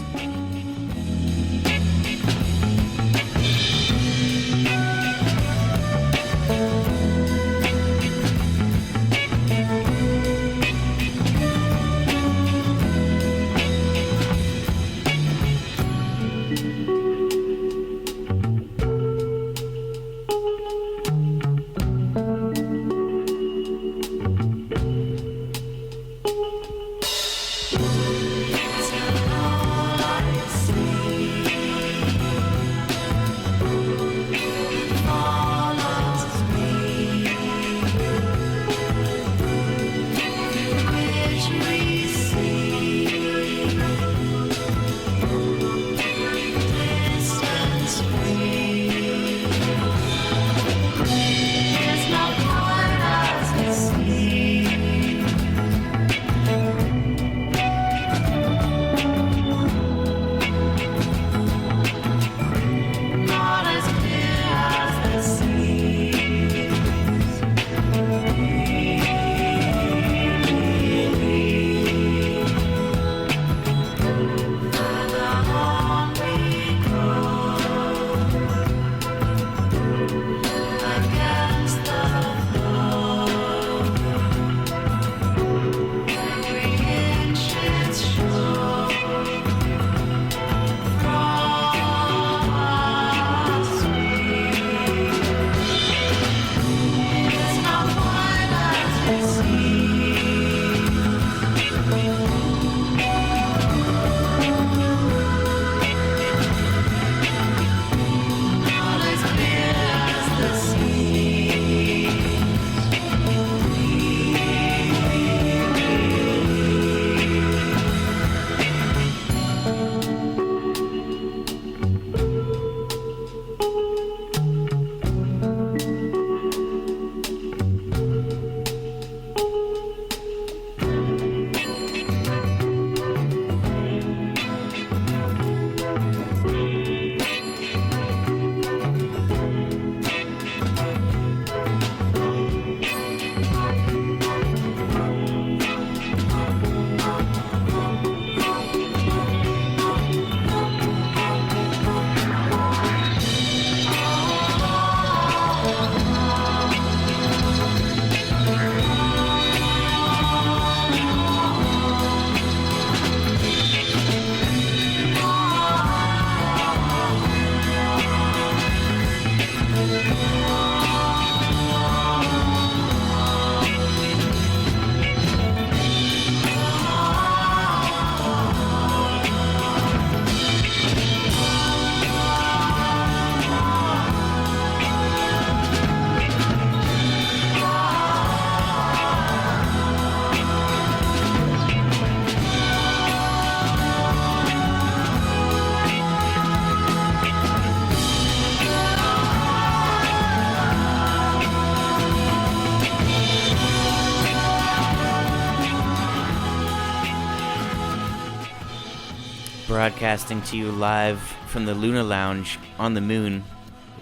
Broadcasting to you live from the Luna Lounge on the moon.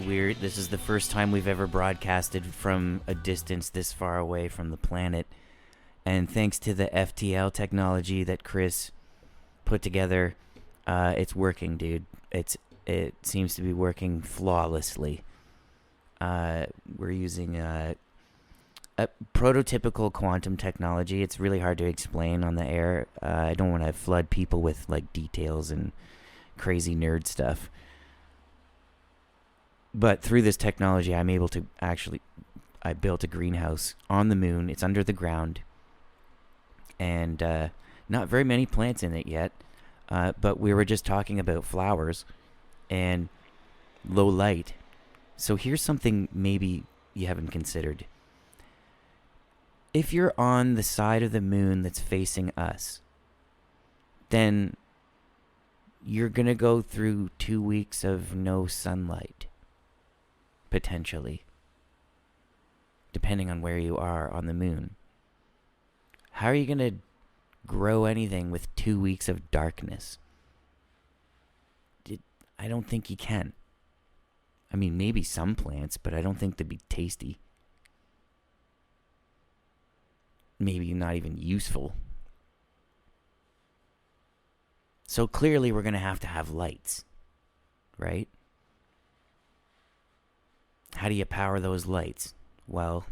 This is the first time we've ever broadcasted from a distance this far away from the planet. And thanks to the FTL technology that Chris put together, it's working, dude. It seems to be working flawlessly. We're using a prototypical quantum technology. It's really hard to explain on the air. I don't want to flood people with like details and crazy nerd stuff. But through this technology, I'm able to I built a greenhouse on the moon. It's under the ground. And not very many plants in it yet. But we were just talking about flowers and low light. So here's something maybe you haven't considered. If you're on the side of the moon that's facing us, then you're going to go through 2 weeks of no sunlight. Potentially. Depending on where you are on the moon. How are you going to grow anything with 2 weeks of darkness? I don't think you can. I mean, maybe some plants, but I don't think they'd be tasty. Maybe not even useful. So clearly we're going to have lights, right? How do you power those lights? Well,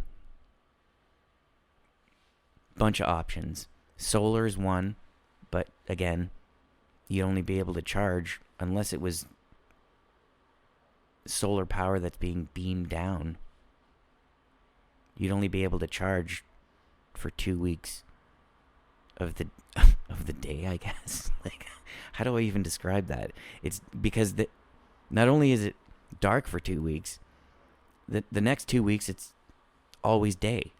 bunch of options. Solar is one, but again, you'd only be able to charge unless it was solar power that's being beamed down. You'd only be able to charge for 2 weeks of the day, I guess. Like, how do I even describe that? It's because not only is it dark for 2 weeks, the next 2 weeks it's always day.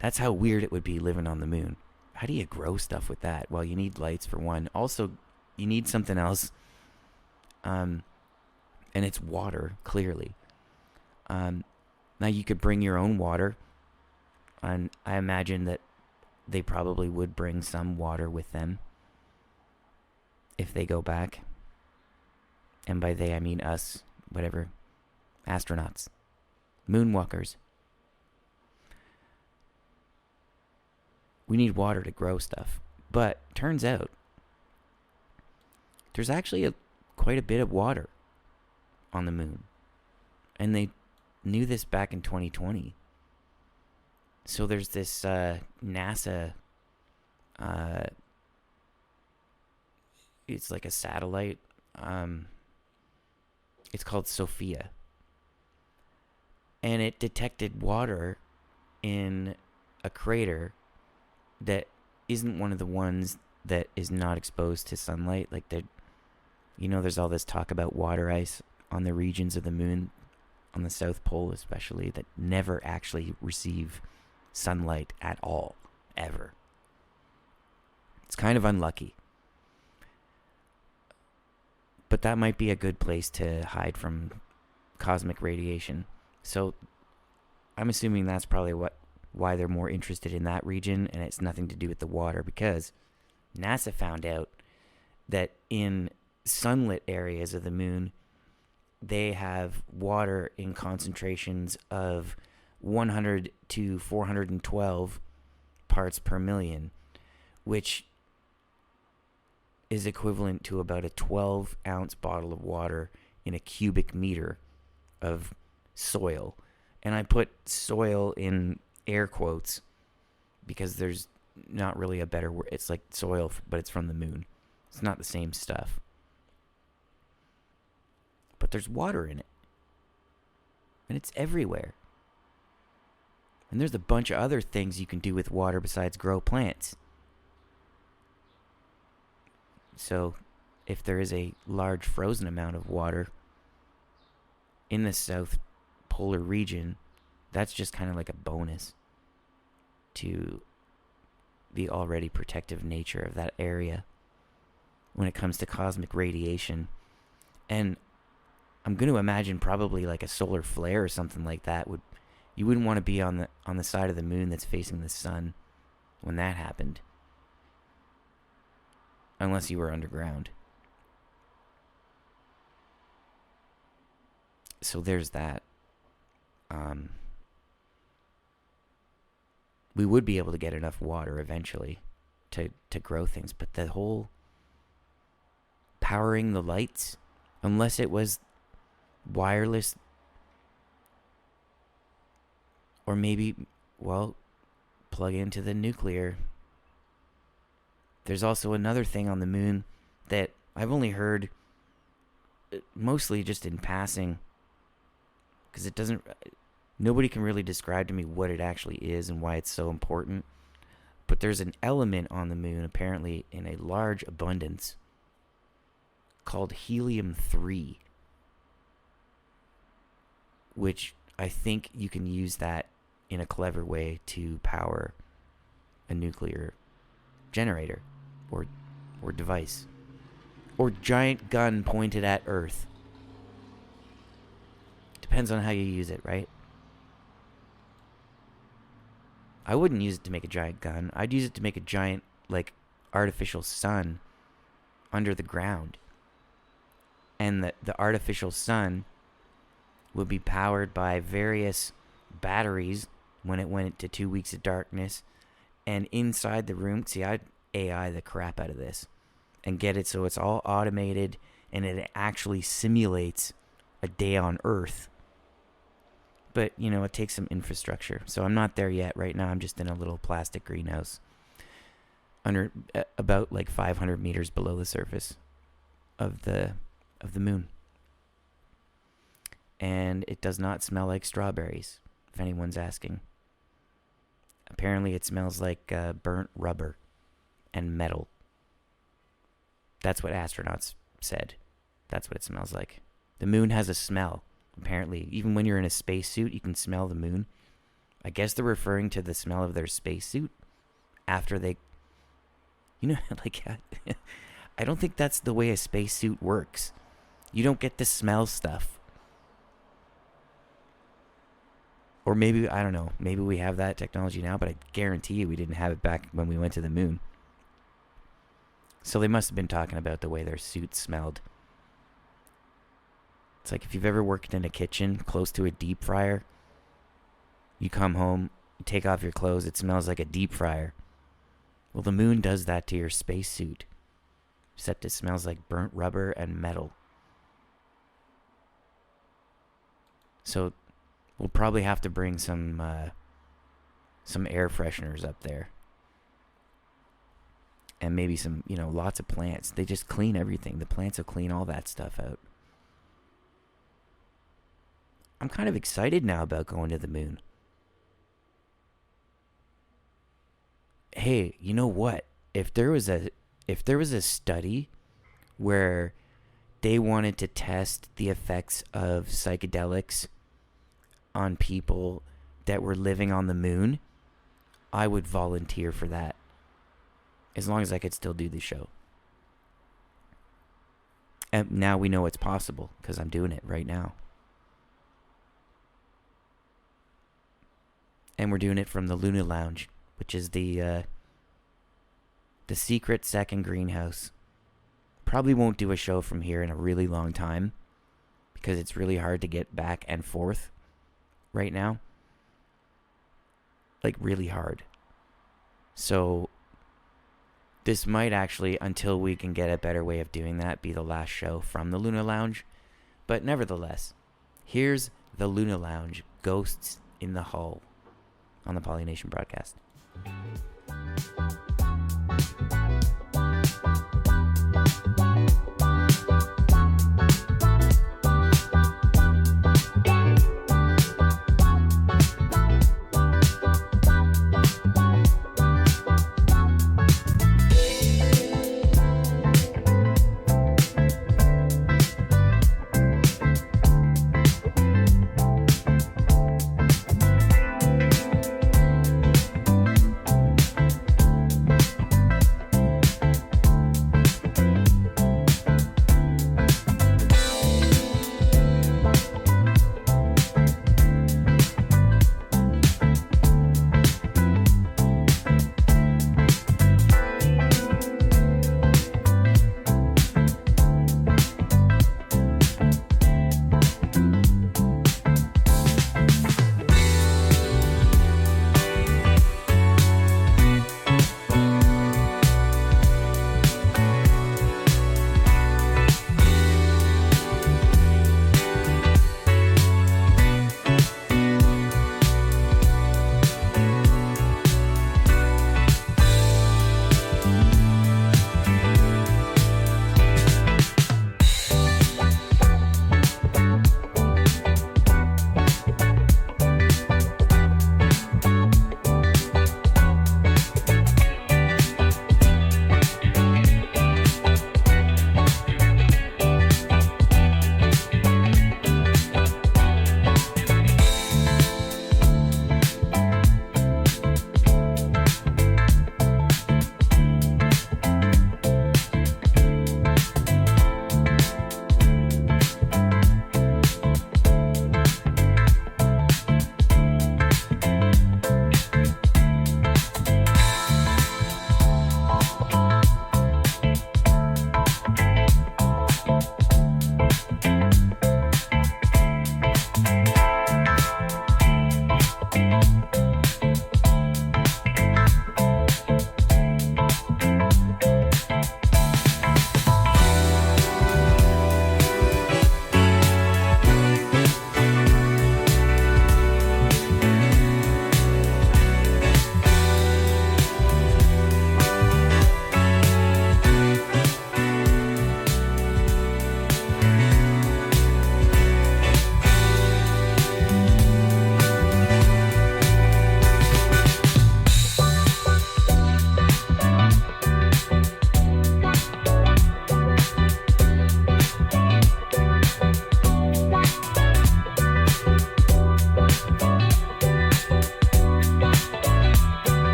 That's how weird it would be living on the moon. How do you grow stuff with that? Well, you need lights for one. Also, you need something else. And it's water, clearly. Now you could bring your own water. And I imagine that they probably would bring some water with them if they go back. And by they, I mean us, whatever. Astronauts. Moonwalkers. We need water to grow stuff. But turns out there's actually quite a bit of water on the moon. And they knew this back in 2020. So there's this NASA, it's like a satellite. It's called Sophia. And it detected water in a crater that isn't one of the ones that is not exposed to sunlight. Like, there's all this talk about water ice on the regions of the moon, on the South Pole especially, that never actually receive sunlight at all, ever. It's kind of unlucky. But that might be a good place to hide from cosmic radiation. So I'm assuming that's probably why they're more interested in that region, and it's nothing to do with the water, because NASA found out that in sunlit areas of the moon, they have water in concentrations of 100 to 412 parts per million, which is equivalent to about a 12-ounce bottle of water in a cubic meter of soil. And I put soil in air quotes because there's not really a better word. It's like soil, but it's from the moon. It's not the same stuff. But there's water in it. And it's everywhere. And there's a bunch of other things you can do with water besides grow plants. So, if there is a large frozen amount of water in the South Polar region, that's just kind of like a bonus to the already protective nature of that area when it comes to cosmic radiation. And I'm going to imagine probably like a solar flare or something like that you wouldn't want to be on the side of the moon that's facing the sun when that happened. Unless you were underground. So there's that. We would be able to get enough water eventually to grow things, but the whole powering the lights, unless it was wireless, or maybe, well, plug into the nuclear. There's also another thing on the moon that I've only heard mostly just in passing, because nobody can really describe to me what it actually is and why it's so important. But there's an element on the moon, apparently in a large abundance, called helium-3, which I think you can use that in a clever way to power a nuclear generator or device, or giant gun pointed at Earth. Depends on how you use it, right? I wouldn't use it to make a giant gun. I'd use it to make a giant, like, artificial sun under the ground. And the artificial sun would be powered by various batteries when it went to 2 weeks of darkness. And inside the room, see, I'd AI the crap out of this and get it so it's all automated and it actually simulates a day on Earth. But, you know, it takes some infrastructure. So I'm not there yet. Right now I'm just in a little plastic greenhouse under about like 500 meters below the surface of the moon. And it does not smell like strawberries, if anyone's asking. Apparently it smells like burnt rubber and metal. That's what astronauts said. That's what it smells like. The moon has a smell. Apparently, even when you're in a spacesuit, you can smell the moon. I guess they're referring to the smell of their spacesuit after they, you know, like, I don't think that's the way a spacesuit works. You don't get to smell stuff. Or maybe, I don't know, maybe we have that technology now, but I guarantee you we didn't have it back when we went to the moon. So they must have been talking about the way their suits smelled. It's like if you've ever worked in a kitchen close to a deep fryer, you come home, you take off your clothes, it smells like a deep fryer. Well, the moon does that to your spacesuit, except it smells like burnt rubber and metal. So we'll probably have to bring some air fresheners up there. And maybe some, you know, lots of plants. They just clean everything. The plants will clean all that stuff out. I'm kind of excited now about going to the moon. Hey, you know what? If there was a study where they wanted to test the effects of psychedelics on people that were living on the moon, I would volunteer for that. As long as I could still do the show. And now we know it's possible because I'm doing it right now. And we're doing it from the Luna Lounge, which is the secret second greenhouse. Probably won't do a show from here in a really long time because it's really hard to get back and forth right now. Like, really hard. So this might actually, until we can get a better way of doing that, be the last show from the Luna Lounge. But nevertheless, here's the Luna Lounge, Ghosts in the Hull, on the Polynation broadcast.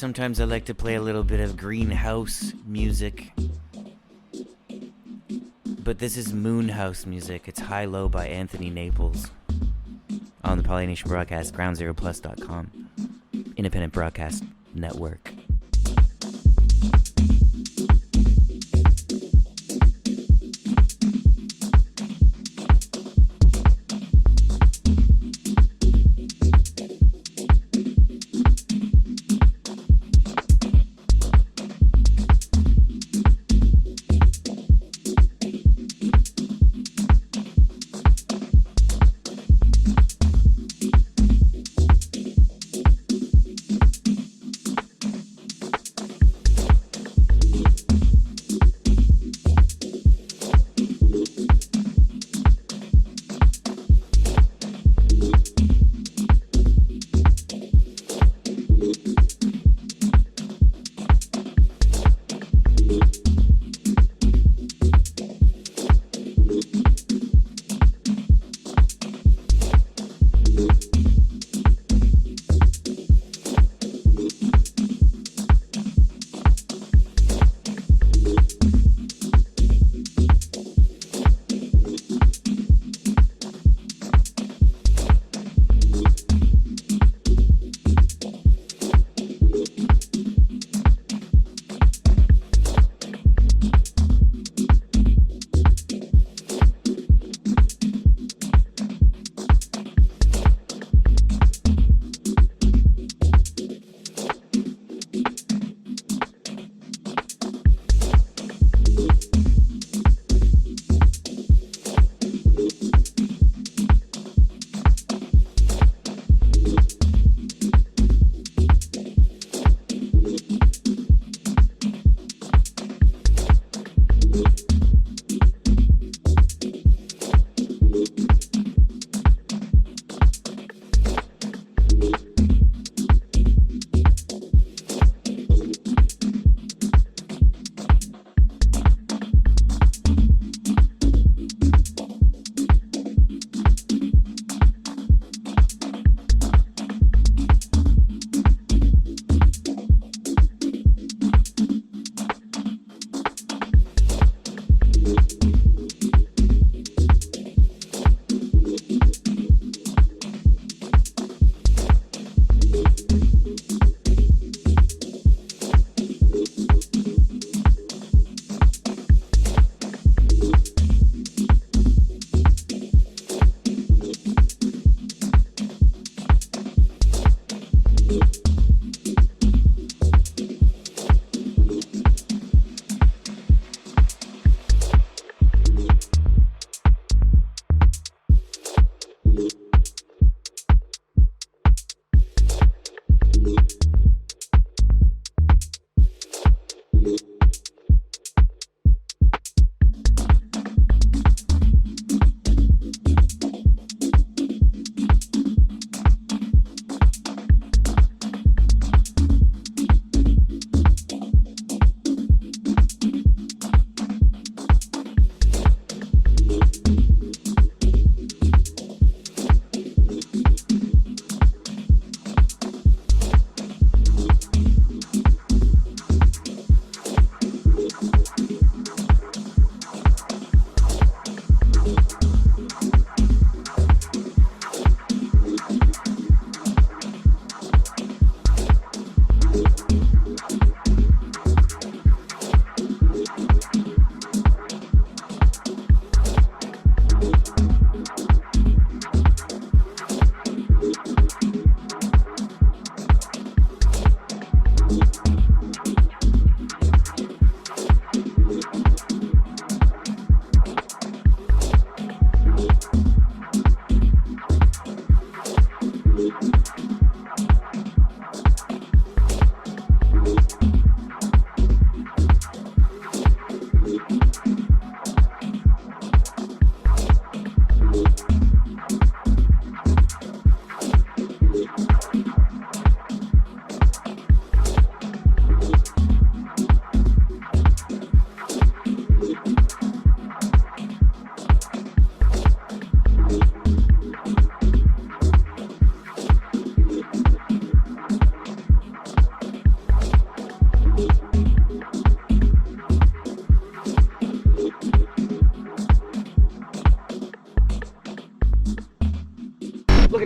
sometimes I like to play a little bit of greenhouse music. But this is Moonhouse music. It's High Low by Anthony Naples. On the Polynation Broadcast, groundzeroplus.com. Independent Broadcast Network.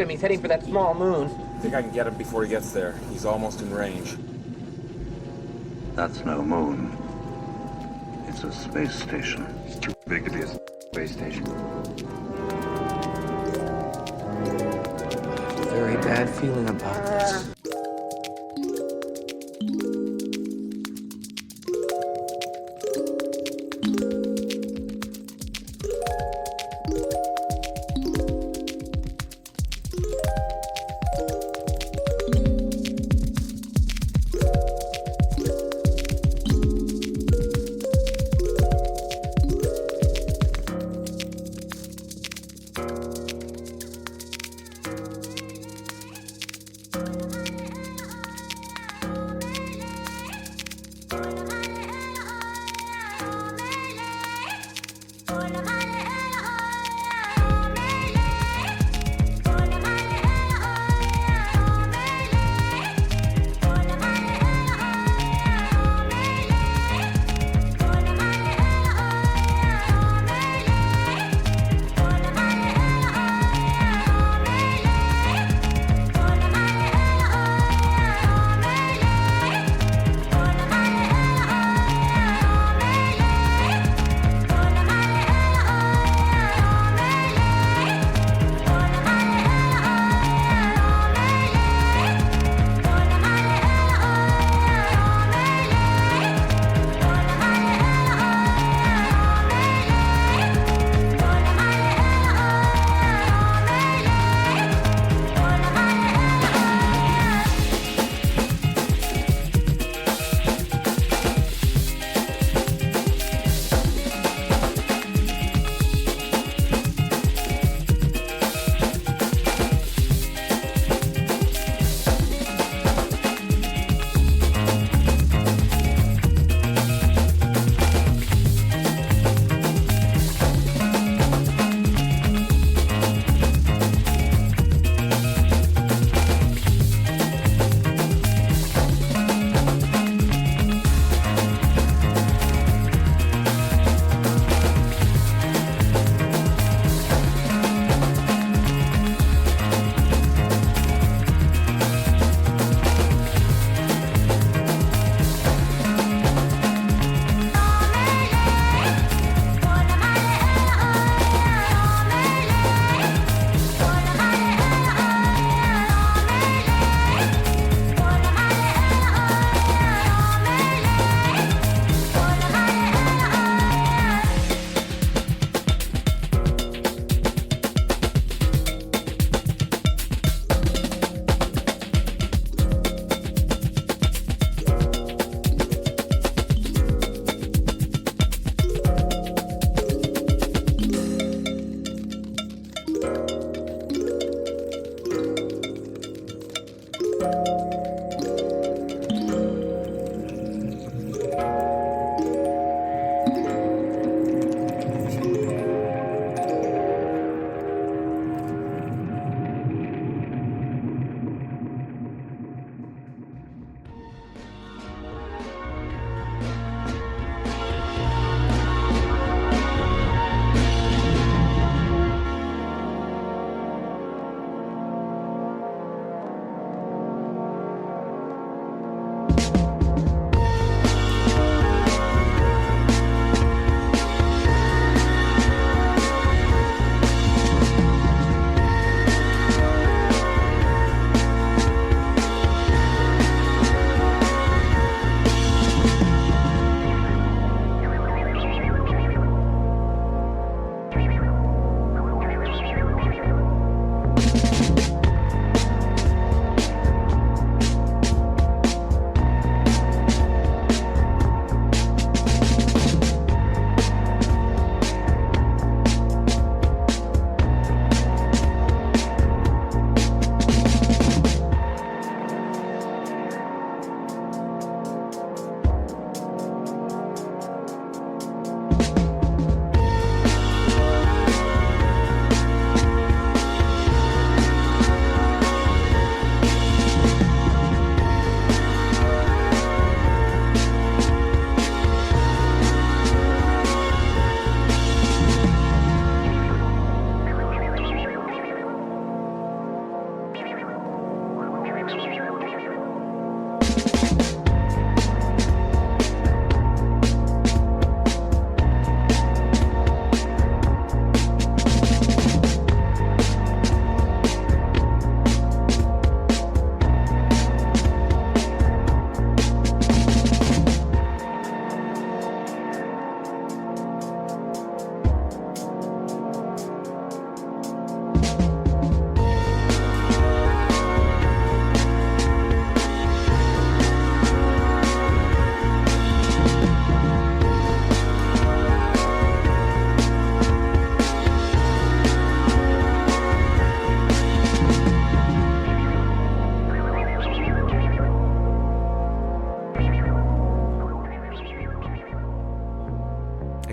him. He's heading for that small moon. I think I can get him before he gets there. He's almost in range. That's no moon. It's a space station. It's too big to be a space station. Very bad feeling about this.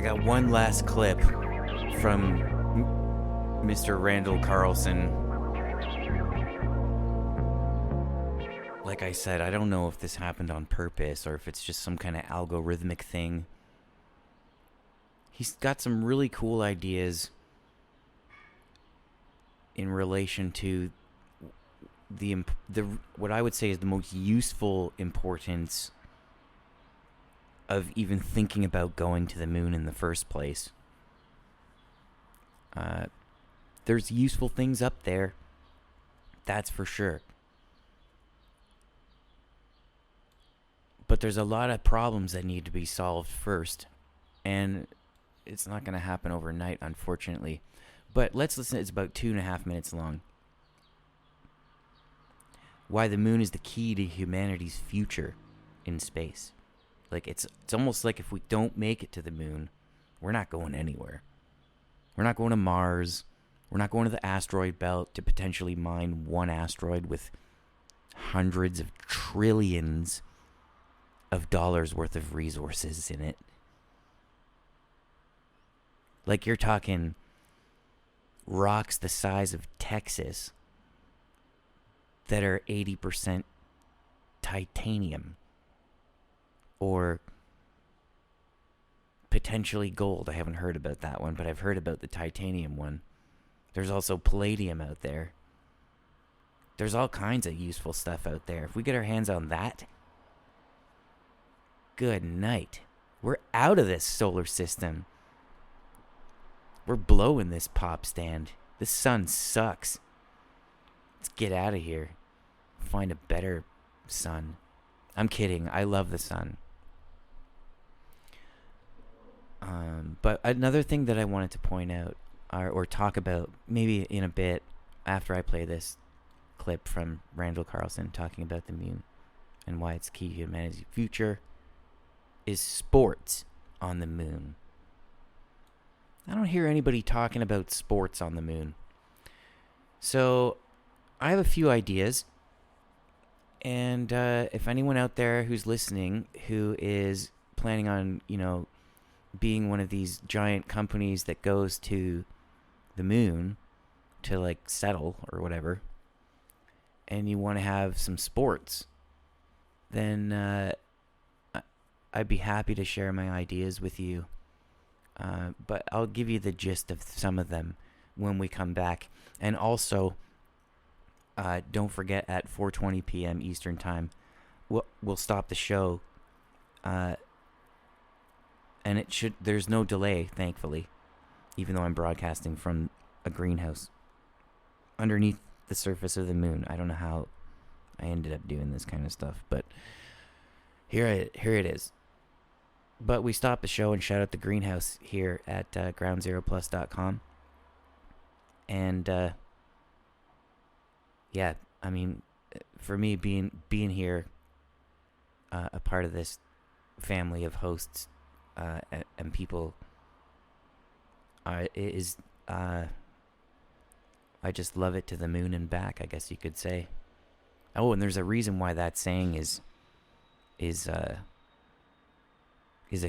got one last clip from Mr. Randall Carlson. Like I said, I don't know if this happened on purpose or if it's just some kind of algorithmic thing. He's got some really cool ideas in relation to the what I would say is the most useful importance of even thinking about going to the moon in the first place. There's useful things up there, that's for sure. But there's a lot of problems that need to be solved first, and it's not going to happen overnight, unfortunately. But let's listen. It's about 2.5 minutes long. Why the moon is the key to humanity's future in space. Like, it's almost like if we don't make it to the moon, we're not going anywhere. We're not going to Mars. We're not going to the asteroid belt to potentially mine one asteroid with hundreds of trillions of dollars worth of resources in it. Like, you're talking rocks the size of Texas that are 80% titanium or potentially gold. I haven't heard about that one, but I've heard about the titanium one. There's also palladium out there. There's all kinds of useful stuff out there. If we get our hands on that, good night. We're out of this solar system. We're blowing this pop stand. The sun sucks. Let's get out of here. Find a better sun. I'm kidding. I love the sun. But another thing that I wanted to point out or talk about maybe in a bit after I play this clip from Randall Carlson talking about the moon and why it's key to humanity's future is sports on the moon. I don't hear anybody talking about sports on the moon. So I have a few ideas. And if anyone out there who's listening who is planning on, being one of these giant companies that goes to the moon to like settle or whatever, and you want to have some sports, then I'd be happy to share my ideas with you. But I'll give you the gist of some of them when we come back. And also, don't forget at 4:20 p.m. Eastern Time, we'll stop the show. And there's no delay, thankfully, even though I'm broadcasting from a greenhouse underneath the surface of the moon. I don't know how I ended up doing this kind of stuff, but here it is. But we stop the show and shout out the greenhouse here at groundzeroplus.com. And yeah, I mean, for me being here, a part of this family of hosts and people, I just love it to the moon and back, I guess you could say. Oh, and there's a reason why that saying is a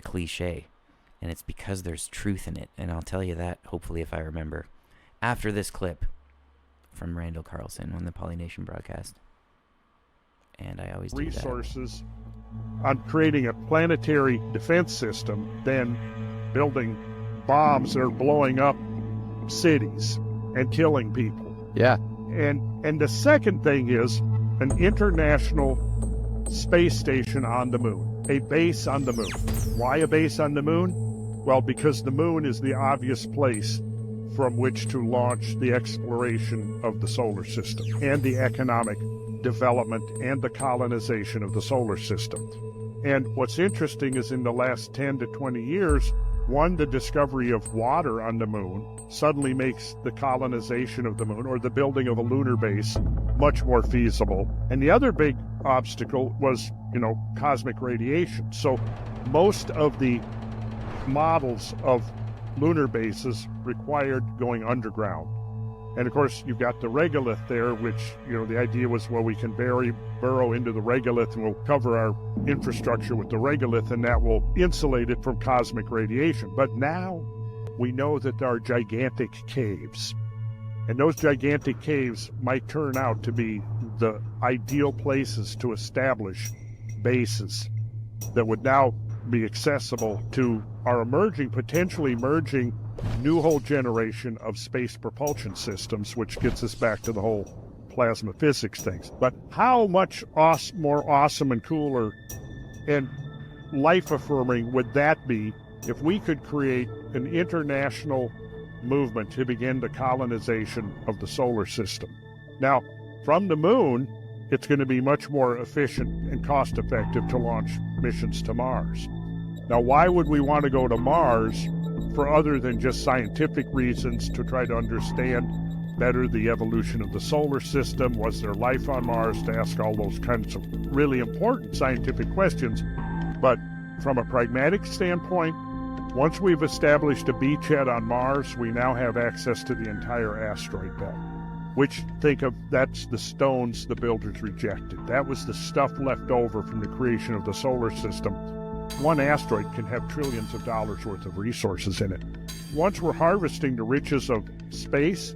cliche, and it's because there's truth in it, and I'll tell you that hopefully if I remember after this clip from Randall Carlson on the Polynation broadcast. And I always do resources on creating a planetary defense system than building bombs that are blowing up cities and killing people. Yeah. And the second thing is an international space station on the moon, a base on the moon. Why a base on the moon? Well, because the moon is the obvious place from which to launch the exploration of the solar system and the economic development and the colonization of the solar system. And what's interesting is in the last 10 to 20 years, the discovery of water on the moon suddenly makes the colonization of the moon or the building of a lunar base much more feasible. And the other big obstacle was, cosmic radiation. So most of the models of lunar bases required going underground. And of course, you've got the regolith there, which, the idea was, well, we can burrow into the regolith and we'll cover our infrastructure with the regolith and that will insulate it from cosmic radiation. But now we know that there are gigantic caves. And those gigantic caves might turn out to be the ideal places to establish bases that would now be accessible to our potentially emerging new whole generation of space propulsion systems, which gets us back to the whole plasma physics things. But how much more awesome and cooler and life-affirming would that be if we could create an international movement to begin the colonization of the solar system? Now, from the moon, it's going to be much more efficient and cost-effective to launch missions to Mars. Now, why would we want to go to Mars for other than just scientific reasons, to try to understand better the evolution of the solar system? Was there life on Mars? To ask all those kinds of really important scientific questions. But from a pragmatic standpoint, once we've established a beachhead on Mars, we now have access to the entire asteroid belt, which, think of, that's the stones the builders rejected. That was the stuff left over from the creation of the solar system. One asteroid can have trillions of dollars worth of resources in it. Once we're harvesting the riches of space,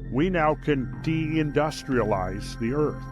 we now can deindustrialize the Earth.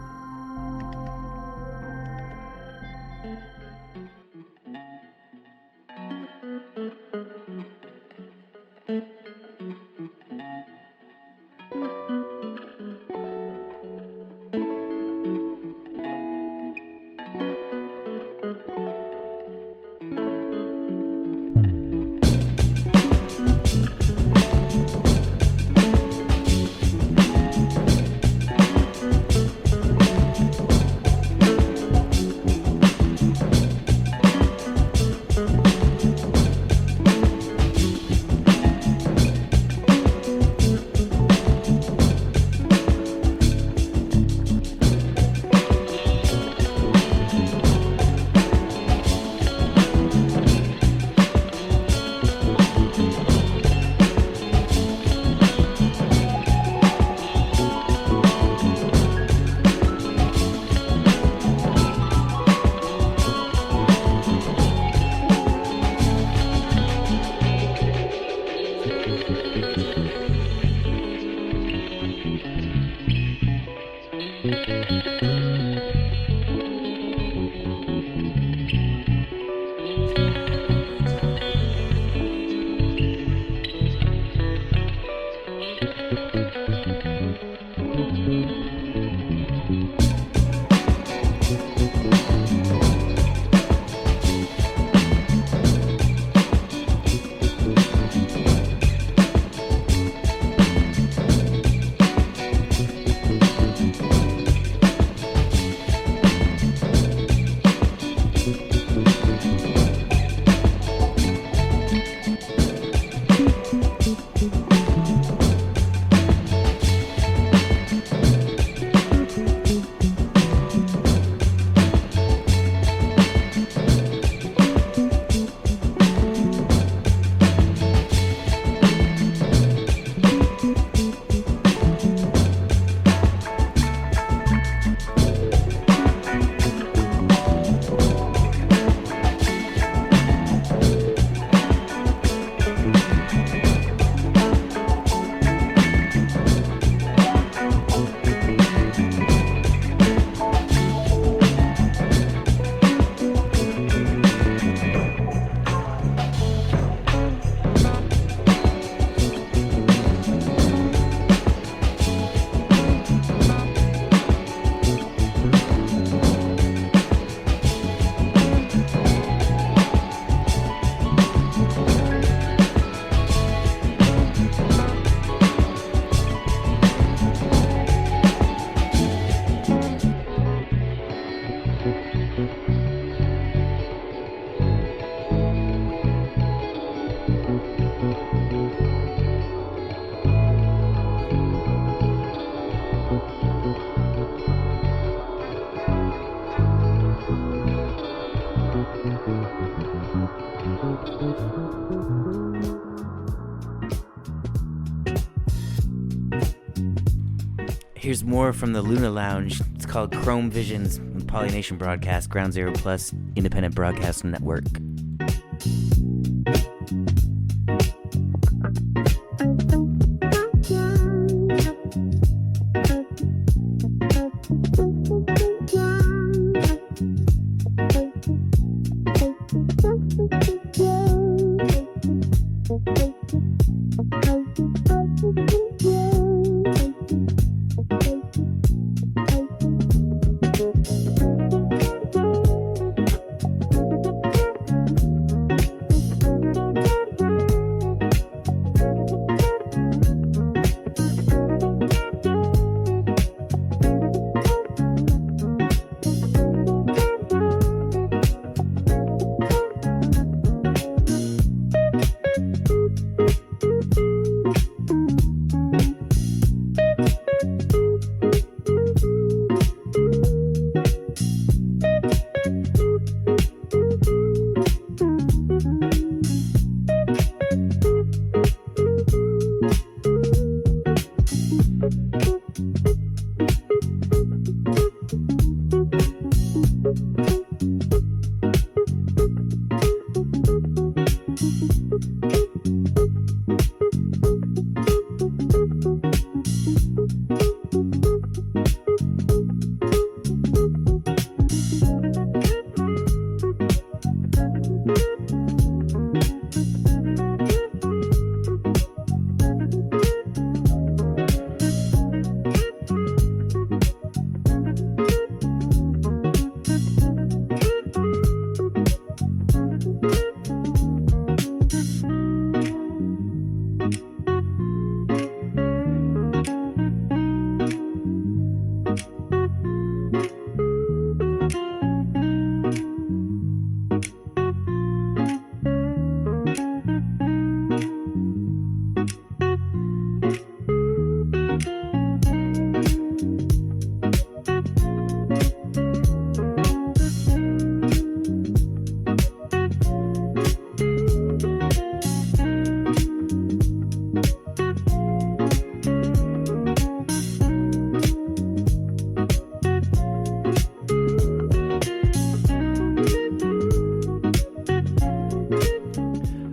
Here's more from the Luna Lounge. It's called Chrome Visions, Polynation Broadcast, Ground Zero Plus, Independent Broadcast Network.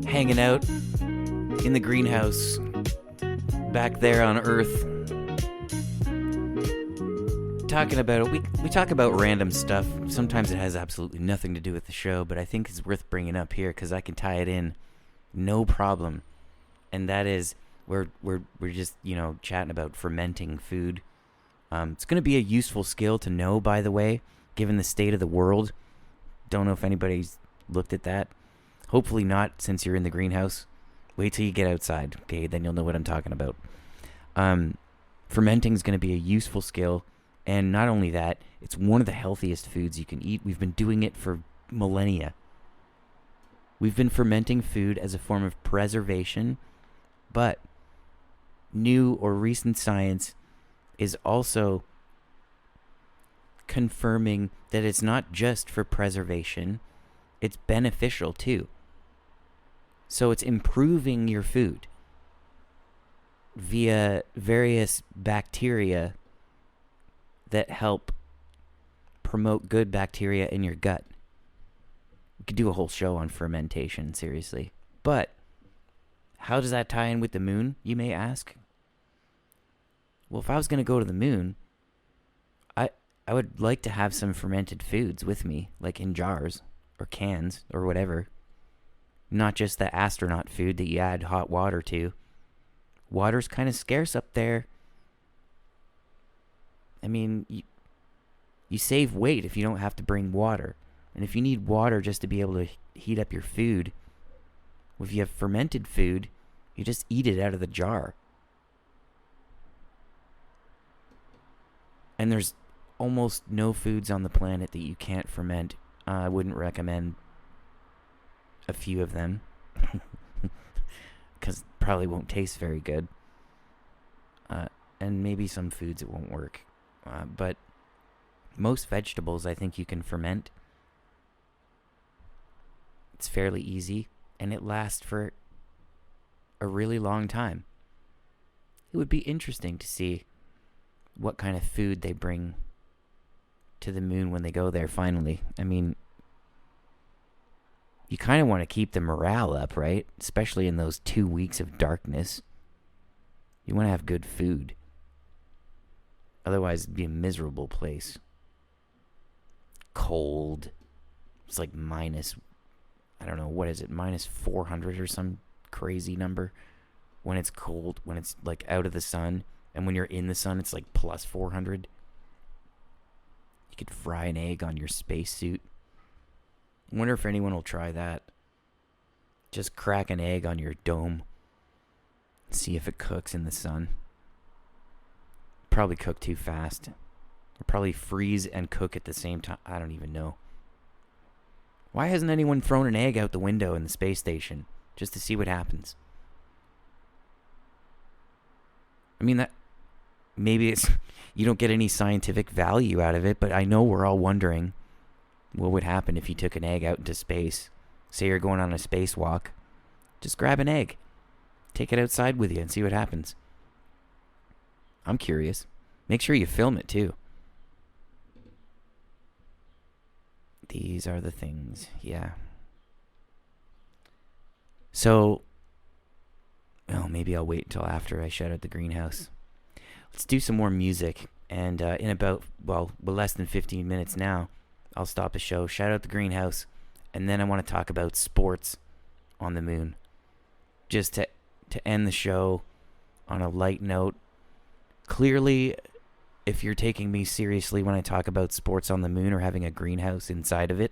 Hanging out in the greenhouse back there on Earth, talking about it. We talk about random stuff. Sometimes it has absolutely nothing to do with the show, but I think it's worth bringing up here because I can tie it in no problem. And that is we're just, you know, chatting about fermenting food. It's going to be a useful skill to know, by the way, given the state of the world. Don't know if anybody's looked at that. Hopefully not, since you're in the greenhouse. Wait till you get outside, okay? Then you'll know what I'm talking about. Fermenting is going to be a useful skill. And not only that, it's one of the healthiest foods you can eat. We've been doing it for millennia. We've been fermenting food as a form of preservation. But new or recent science is also confirming that it's not just for preservation. It's beneficial too. So it's improving your food via various bacteria that help promote good bacteria in your gut. We could do a whole show on fermentation, seriously. But how does that tie in with the moon, you may ask? Well, if I was going to go to the moon, I would like to have some fermented foods with me, like in jars or cans or whatever. Not just the astronaut food that you add hot water to. Water's kind of scarce up there. I mean, you save weight if you don't have to bring water. And if you need water just to be able to heat up your food, well, if you have fermented food, you just eat it out of the jar. And there's almost no foods on the planet that you can't ferment. I wouldn't recommend a few of them because probably won't taste very good. And maybe some foods it won't work. But most vegetables I think you can ferment. It's fairly easy and it lasts for a really long time. It would be interesting to see what kind of food they bring to the moon when they go there finally. I mean, you kind of want to keep the morale up, right? Especially in those 2 weeks of darkness. You want to have good food. Otherwise, it'd be a miserable place. Cold. It's like minus, I don't know, what is it? Minus 400 or some crazy number. When it's cold, when it's like out of the sun. And when you're in the sun, it's like plus 400. You could fry an egg on your spacesuit. I wonder if anyone will try that. Just crack an egg on your dome. See if it cooks in the sun. Probably cook too fast. Or probably freeze and cook at the same time. I don't even know. Why hasn't anyone thrown an egg out the window in the space station just to see what happens? I mean, that maybe it's you don't get any scientific value out of it, but I know we're all wondering what would happen if you took an egg out into space. Say you're going on a spacewalk. Just grab an egg. Take it outside with you and see what happens. I'm curious. Make sure you film it too. These are the things. Yeah. So, well, maybe I'll wait until after I shut out the greenhouse. Let's do some more music. And in about, well, less than 15 minutes now, I'll stop the show, shout out the greenhouse, and then I want to talk about sports on the moon. Just to end the show on a light note. Clearly, if you're taking me seriously when I talk about sports on the moon or having a greenhouse inside of it,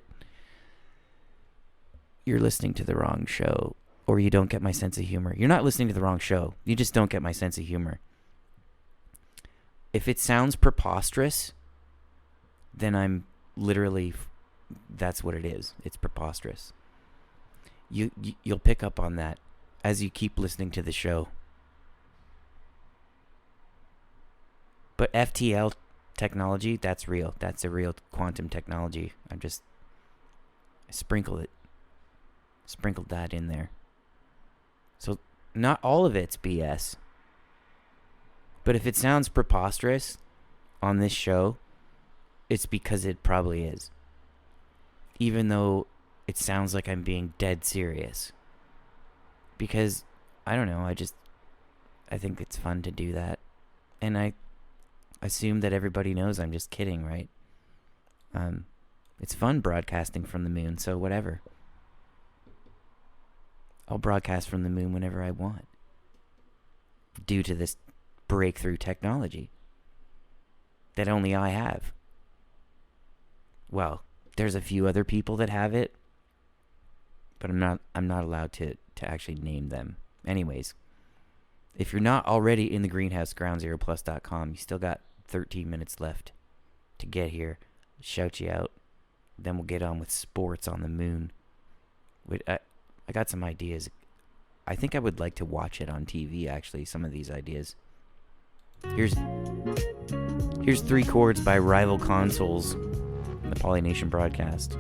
you're listening to the wrong show, or you don't get my sense of humor. You're not listening to the wrong show. You just don't get my sense of humor. If it sounds preposterous, then I'm literally, that's what it is. It's preposterous. You'll pick up on that as you keep listening to the show. But FTL technology, that's real. That's a real quantum technology. I sprinkled that in there. So not all of it's BS. But if it sounds preposterous on this show, it's because it probably is. Even though it sounds like I'm being dead serious. Because, I don't know, I think it's fun to do that. And I assume that everybody knows I'm just kidding, right? It's fun broadcasting from the moon, so whatever. I'll broadcast from the moon whenever I want. Due to this breakthrough technology that only I have. Well, there's a few other people that have it, but I'm not allowed to actually name them. Anyways, if you're not already in the greenhouse, groundzeroplus.com, you still got 13 minutes left to get here. Shout you out. Then we'll get on with sports on the moon. I got some ideas. I think I would like to watch it on TV, actually, some of these ideas. Here's 3 Chords by Rival Consoles, the Polynation broadcast.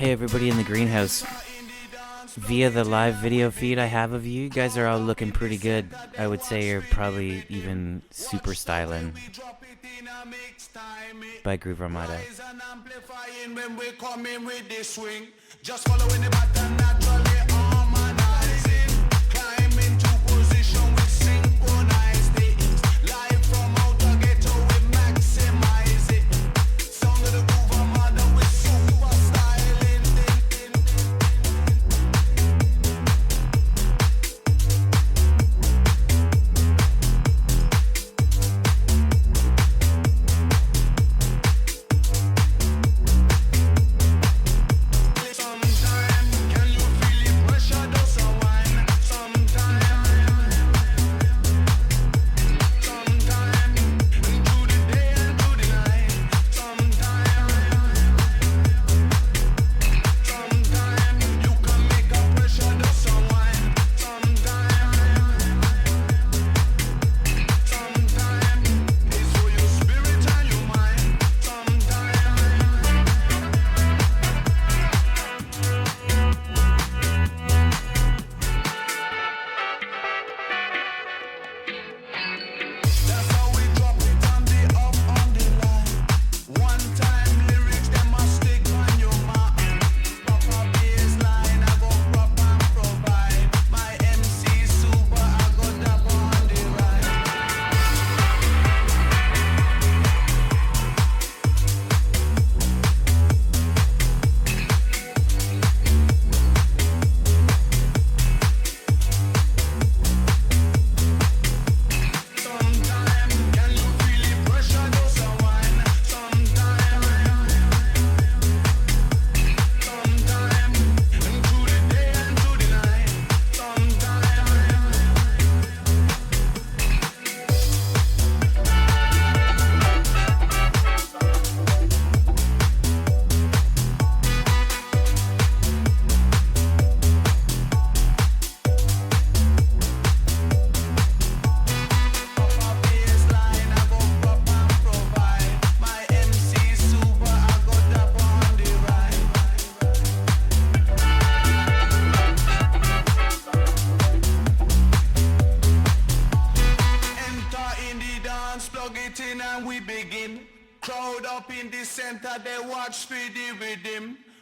Hey everybody in the greenhouse. Via the live video feed I have of you, you guys are all looking pretty good. I would say you're probably even super styling by Groove Armada. When we come in with this swing, just following the pattern naturally harmonizing, climb into position with synchronized things, live from outer ghetto we maximize it, sound of the Groove Armada with super styling.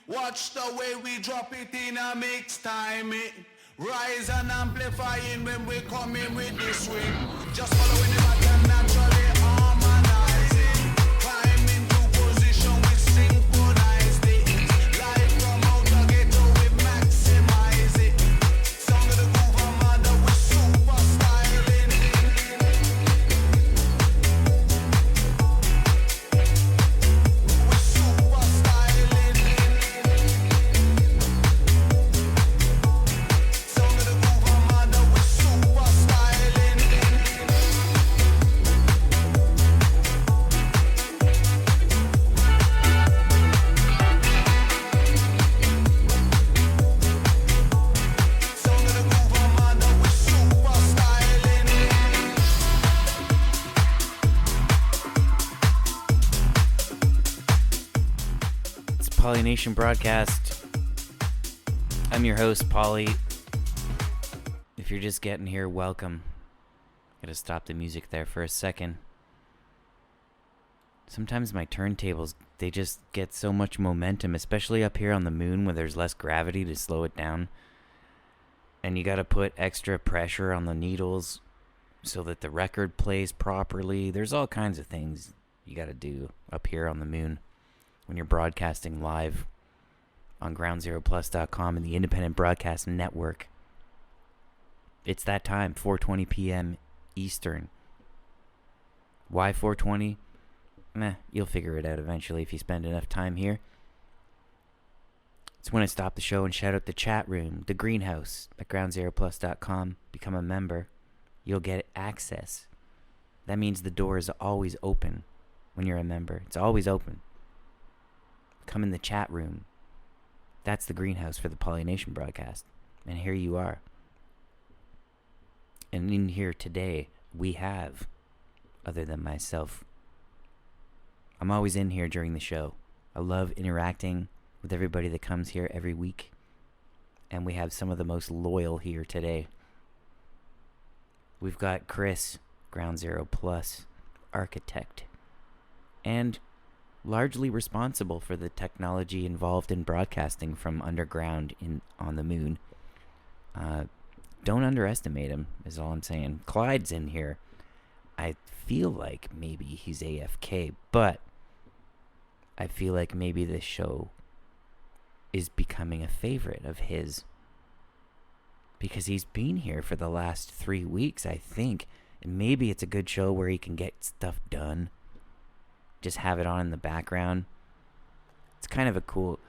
Watch the way we drop it in a mix time. It rise and amplifying when we come in with this swing. Just following the pattern naturally harmonizing. Climb into position with synchronized things. Live from outer ghetto we maximize it. Sound of the Groove Armada with super styling. With super styling. Sound of the Groove Armada with super styling. Sound of the Groove Armada with super styling. It's Polynation Broadcast. I'm your host, Polly. If you're just getting here, welcome. Gotta stop the music there for a second. Sometimes my turntables, they just get so much momentum, especially up here on the moon where there's less gravity to slow it down. And you gotta put extra pressure on the needles so that the record plays properly. There's all kinds of things you gotta do up here on the moon when you're broadcasting live on groundzeroplus.com and the Independent Broadcast Network. It's that time, 4:20 p.m. Eastern. Why 4:20? You'll figure it out eventually if you spend enough time here. It's when I stop the show and shout out the chat room, the greenhouse at groundzeroplus.com. Become a member. You'll get access. That means the door is always open when you're a member. It's always open. Come in the chat room. That's the greenhouse for the Polynation Broadcast. And here you are. And in here today, we have, other than myself, I'm always in here during the show. I love interacting with everybody that comes here every week. And we have some of the most loyal here today. We've got Chris, Ground Zero Plus, architect, and largely responsible for the technology involved in broadcasting from underground on the moon. Don't underestimate him, is all I'm saying. Clyde's in here. I feel like maybe he's AFK, but I feel like maybe this show is becoming a favorite of his, because he's been here for the last 3 weeks, I think. And maybe it's a good show where he can get stuff done. Just have it on in the background. It's kind of a cool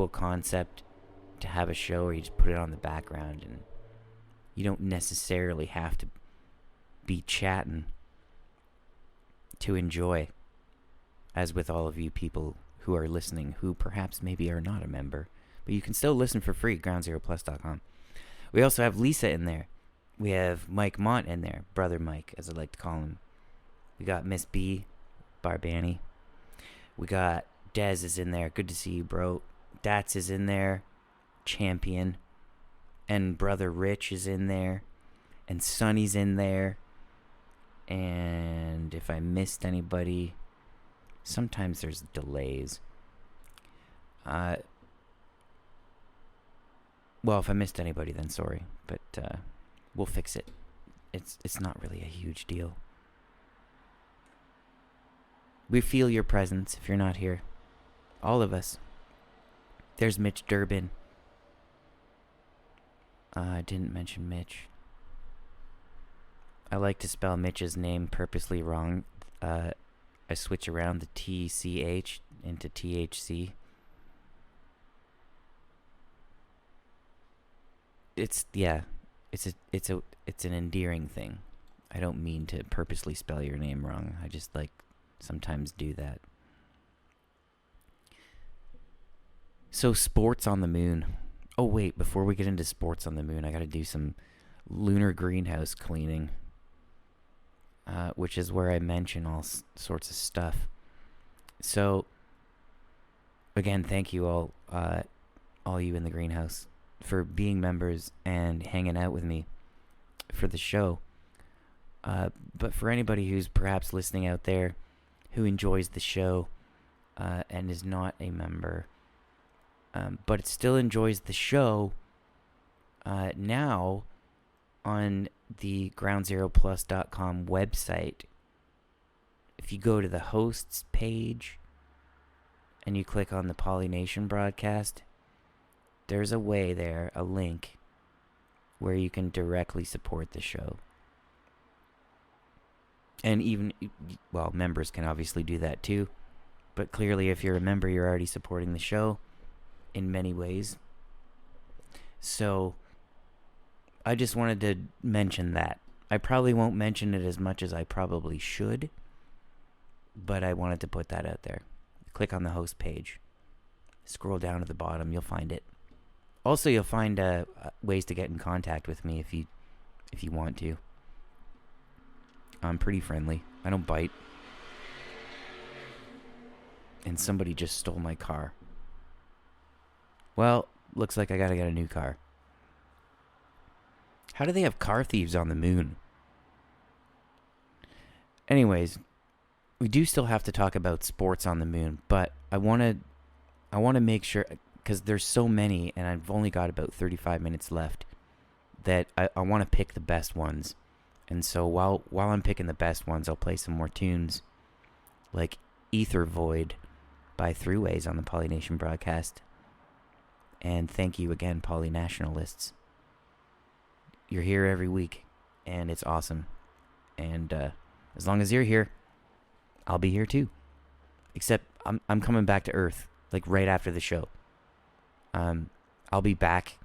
concept to have a show where you just put it on the background and you don't necessarily have to be chatting to enjoy, as with all of you people who are listening who perhaps maybe are not a member, but you can still listen for free, groundzeroplus.com. We also have Lisa in there. We have Mike Mont in there, Brother Mike, as I like to call him. We got Miss B, Barbani. We got Dez is in there. Good to see you, bro. Dats is in there. Champion. And Brother Rich is in there. And Sonny's in there. And if I missed anybody, sometimes there's delays. Well, if I missed anybody, then sorry. But we'll fix it. It's not really a huge deal. We feel your presence if you're not here. All of us. There's Mitch Durbin. I didn't mention Mitch. I like to spell Mitch's name purposely wrong. I switch around the TCH into THC. It's an endearing thing. I don't mean to purposely spell your name wrong. I just like sometimes do that. So sports on the moon. Oh wait, before we get into sports on the moon, I got to do some lunar greenhouse cleaning, which is where I mention all sorts of stuff. So again, thank you all you in the greenhouse, for being members and hanging out with me for the show. But for anybody who's perhaps listening out there who enjoys the show and is not a member, but still enjoys the show, now on the groundzeroplus.com website, if you go to the hosts page and you click on the Polynation broadcast, there's a way there, a link, where you can directly support the show. And even, well, members can obviously do that too. But clearly, if you're a member, you're already supporting the show in many ways. So, I just wanted to mention that. I probably won't mention it as much as I probably should, but I wanted to put that out there. Click on the host page. Scroll down to the bottom, you'll find it. Also, you'll find ways to get in contact with me if you want to. I'm pretty friendly. I don't bite. And somebody just stole my car. Well, looks like I gotta get a new car. How do they have car thieves on the moon? Anyways, we do still have to talk about sports on the moon, but I want to make sure, because there's so many and I've only got about 35 minutes left, that I want to pick the best ones. And so while I'm picking the best ones, I'll play some more tunes like Ether Void by Throughways on the Polynation broadcast. And thank you again, Polynationalists. You're here every week, and it's awesome. And as long as you're here, I'll be here too. Except I'm coming back to Earth, like right after the show. I'll be back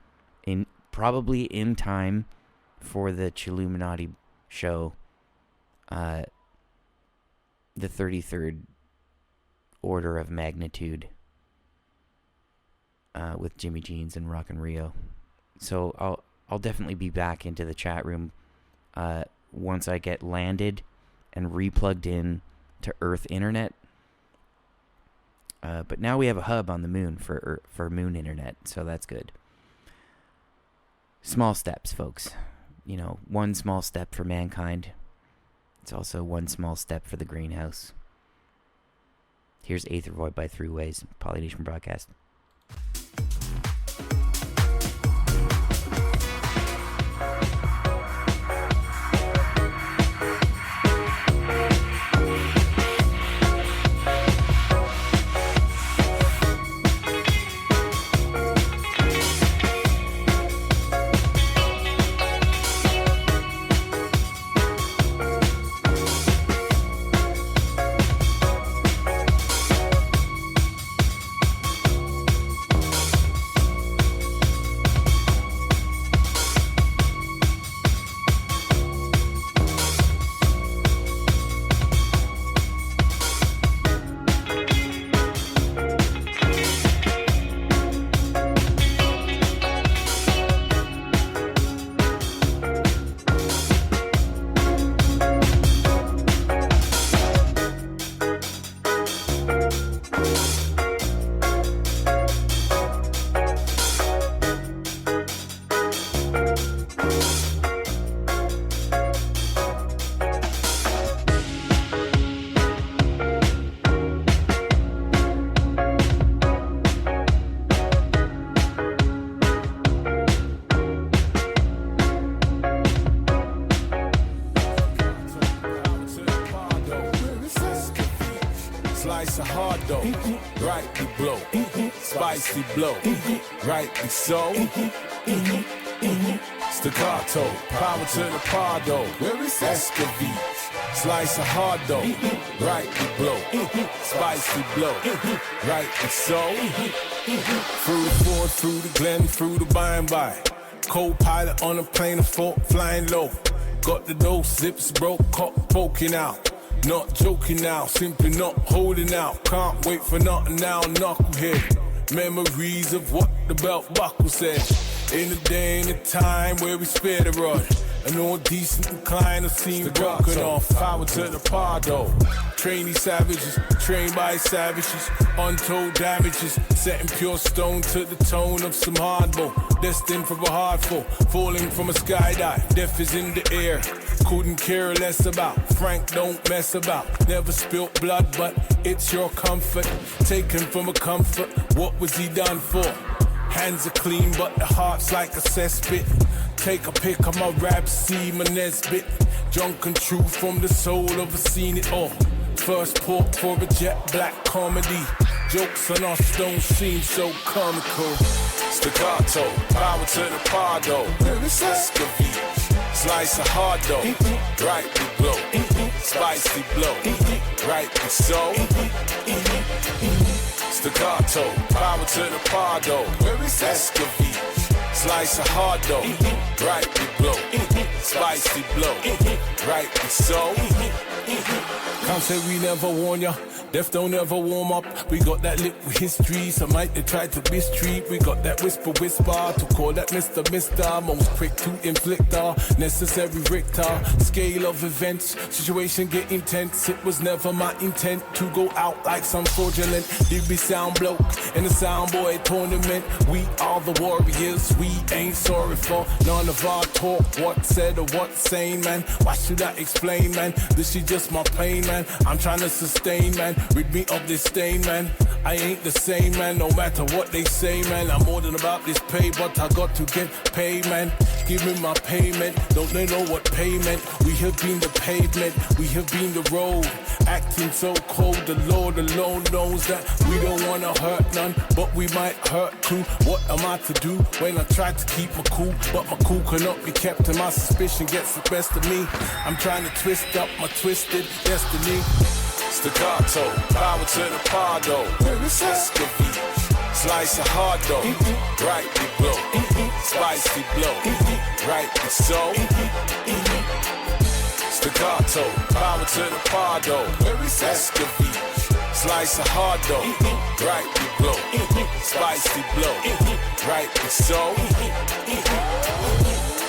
probably in time for the Chilluminati show, the 33rd order of magnitude, with Jimmy Jeans and Rock and Rio. So I'll definitely be back into the chat room once I get landed and replugged in to Earth Internet. But now we have a hub on the moon for moon internet, so that's good. Small steps, folks. You know, one small step for mankind. It's also one small step for the greenhouse. Here's Aether Void by Three Ways, Polynesian Broadcast. Slice of hard dough, rightly blow, spicy blow, rightly so. Staccato, power to the pardo, where is Escovite? Slice of hard dough, rightly blow, spicy blow, rightly so. Through the ford, through the glen, through the by and by. Co-pilot on a plane of fork, flying low. Got the dough, zips broke, cock poking out. Not joking now, simply not holding out. Can't wait for nothing now, knucklehead. Memories of what the belt buckle said. In a day and a time where we spare the rod. An all decent incline of scene broken off. Power to the pardo. Trainee savages, trained by savages. Untold damages, setting pure stone to the tone of some hardball. Destined for a hard fall, falling from a skydive. Death is in the air, couldn't care less about. Frank don't mess about, never spilt blood, but it's your comfort. Taken from a comfort, what was he done for? Hands are clean, but the heart's like a cesspit. Take a pic of my rap, see my Nesbit. Drunk and true from the soul of a seen it all. First port for a jet black comedy. Jokes on us don't seem so comical. Staccato, power to the pardo. Escovite, slice of hard dough. Rightly blow, spicy blow. Rightly so. Staccato, power to the pardo. Escovite, slice of hard dough. Rightly blow, spicy blow. Rightly so. Can't say we never warn ya. Death don't ever warm up. We got that liquid history. Some might they try to mistreat. We got that whisper to call that Mr. Most quick to inflict our necessary Richter scale of events. Situation get intense. It was never my intent to go out like some fraudulent. Did we sound bloke in the soundboy tournament? We are the warriors. We ain't sorry for none of our talk. What said or what saying, man? Why should I explain, man? This is just my pain, man. I'm trying to sustain, man. Rid me of this stain, man. I ain't the same, man. No matter what they say, man. I'm more than about this pay, but I got to get paid, man. Give me my payment. Don't they know what payment? We have been the pavement. We have been the road. Acting so cold. The Lord alone knows that we don't wanna hurt none, but we might hurt too. What am I to do when I try to keep my cool, but my cool cannot be kept and my suspicion gets the best of me? I'm trying to twist up my twisted destiny. Staccato, power to the pardo. Escovite, slice of hard dough. Rightly blow, spicy blow. Rightly so. Staccato, power to the pardo. Escovite, slice of hard dough. Rightly blow, spicy blow. Rightly so.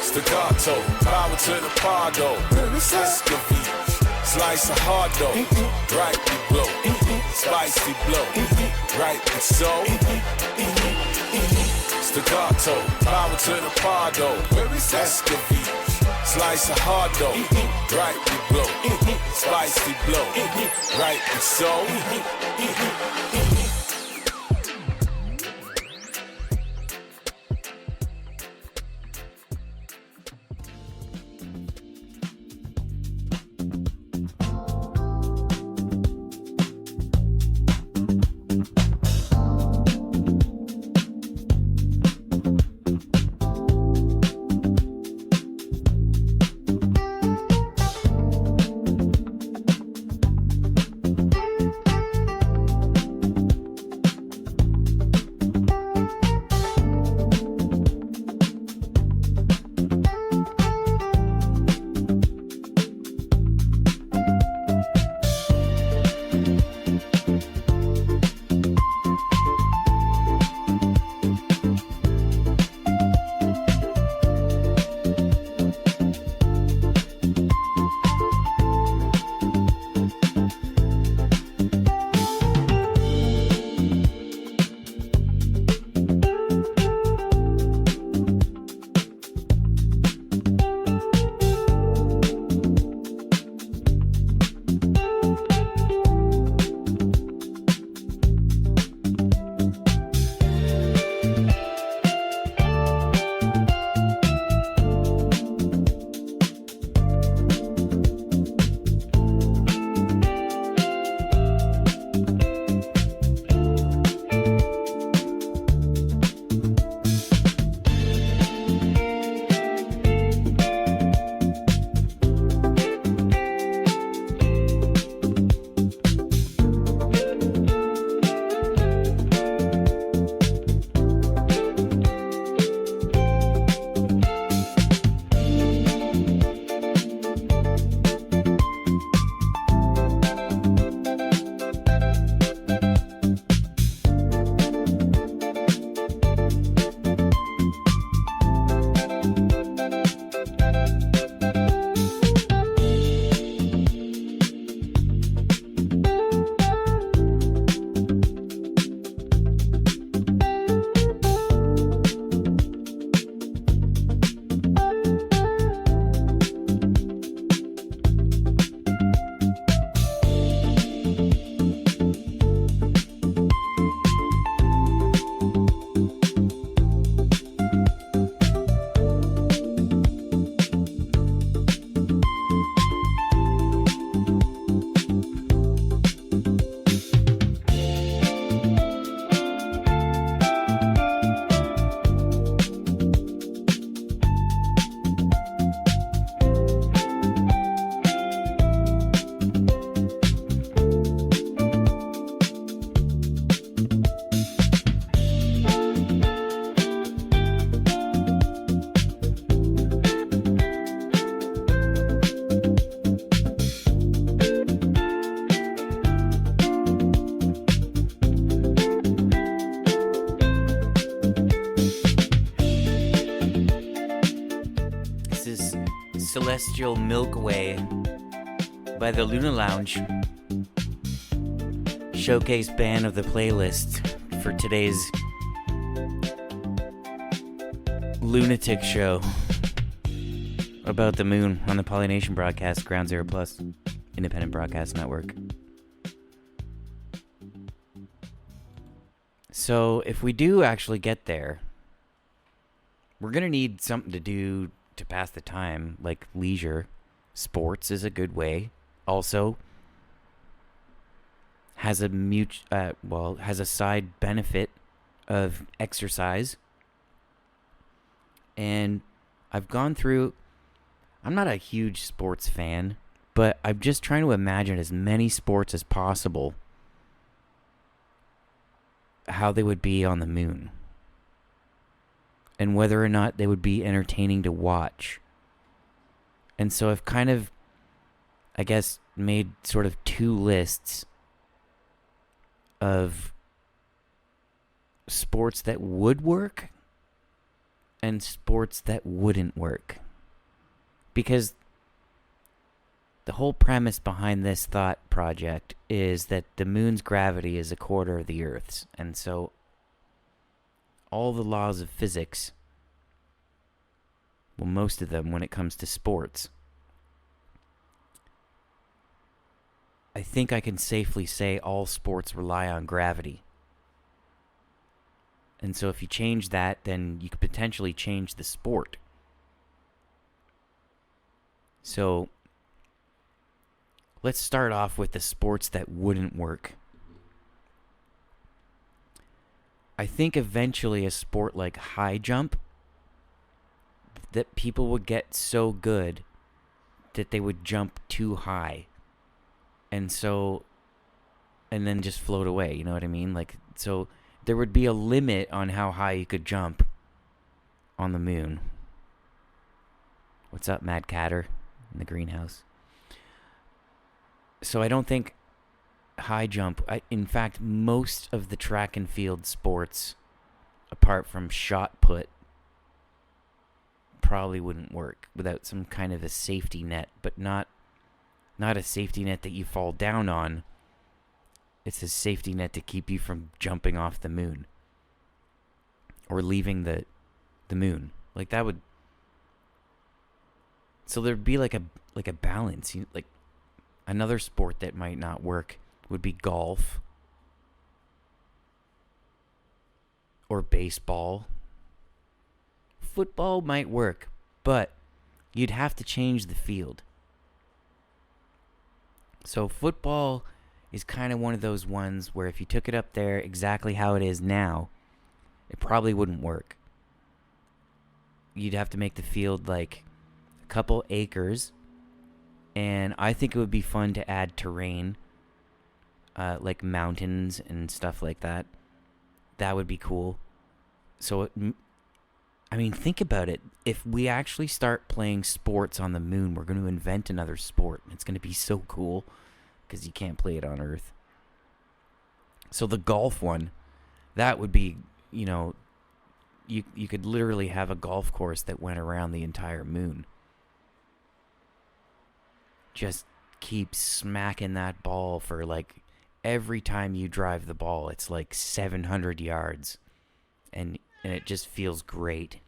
Staccato, power to the pardo. Escovite, Slice of hard dough, brightly glow, spicy blow, rightly so. Staccato, power to the pardo, Escovite. Slice of hard dough, brightly glow, spicy blow, rightly so. Celestial Milky Way by the Luna Lounge. Showcase band of the playlist for today's lunatic show about the moon on the Polynation broadcast, Ground Zero Plus, Independent Broadcast Network. So if we do actually get there, we're going to need something to do to pass the time, like leisure. Sports is a good way. Also, has a has a side benefit of exercise. And I've gone through, I'm not a huge sports fan, but I'm just trying to imagine as many sports as possible, how they would be on the moon, and whether or not they would be entertaining to watch. And so I've kind of, I guess, made sort of two lists of sports that would work and sports that wouldn't work. Because The whole premise behind this thought project is that the moon's gravity is a quarter of the Earth's, and so all the laws of physics, well, most of them when it comes to sports, I think I can safely say all sports rely on gravity. And so if you change that, then you could potentially change the sport. So let's start off with the sports that wouldn't work. I think eventually a sport like high jump, that people would get so good that they would jump too high. And then just float away, you know what I mean? Like, so there would be a limit on how high you could jump on the moon. What's up, Mad Catter in the greenhouse? So I don't think high jump, in fact, most of the track and field sports, apart from shot put, probably wouldn't work without some kind of a safety net, but not a safety net that you fall down on. It's a safety net to keep you from jumping off the moon or leaving the moon. Like that would. So there'd be like a balance. Like another sport that might not work would be golf or baseball. Football might work, but you'd have to change the field. So football is kind of one of those ones where if you took it up there exactly how it is now, it probably wouldn't work. You'd have to make the field like a couple acres, and I think it would be fun to add terrain, like mountains and stuff like that. That would be cool. So, I mean, think about it. If we actually start playing sports on the moon, we're going to invent another sport. It's going to be so cool because you can't play it on Earth. So the golf one, that would be, you could literally have a golf course that went around the entire moon. Just keep smacking that ball for like every time you drive the ball, it's like 700 yards. And it just feels great.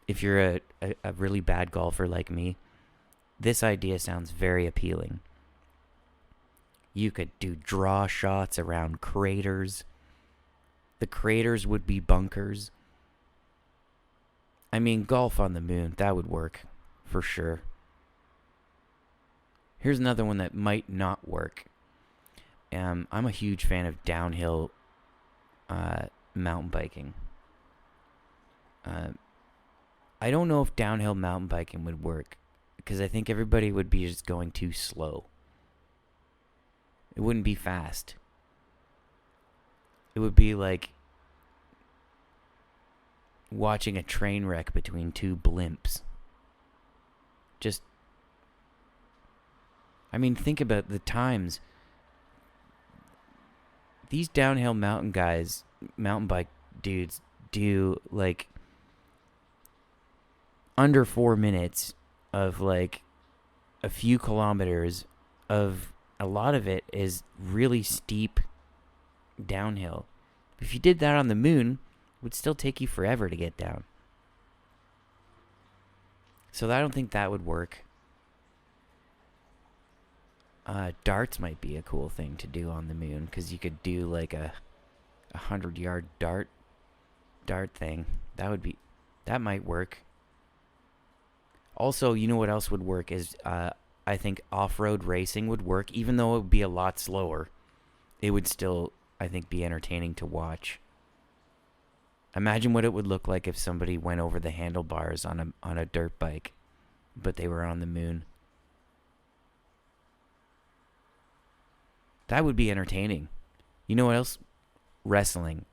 If you're a really bad golfer like me, this idea sounds very appealing. You could do draw shots around craters. The craters would be bunkers. I mean, golf on the moon, that would work for sure. Here's another one that might not work. I'm a huge fan of downhill mountain biking. I don't know if downhill mountain biking would work because I think everybody would be just going too slow. It wouldn't be fast. It would be like watching a train wreck between two blimps. Just, I mean, think about the times. These downhill mountain bike dudes do like under 4 minutes of like a few kilometers of, a lot of it is really steep downhill. If you did that on the moon, it would still take you forever to get down. So I don't think that would work. Darts might be a cool thing to do on the moon because you could do like a 100-yard dart thing. That might work. Also, you know what else would work is I think off-road racing would work, even though it would be a lot slower. It would still, I think, be entertaining to watch. Imagine what it would look like if somebody went over the handlebars on a dirt bike, but they were on the moon. That would be entertaining. You know what else? Wrestling.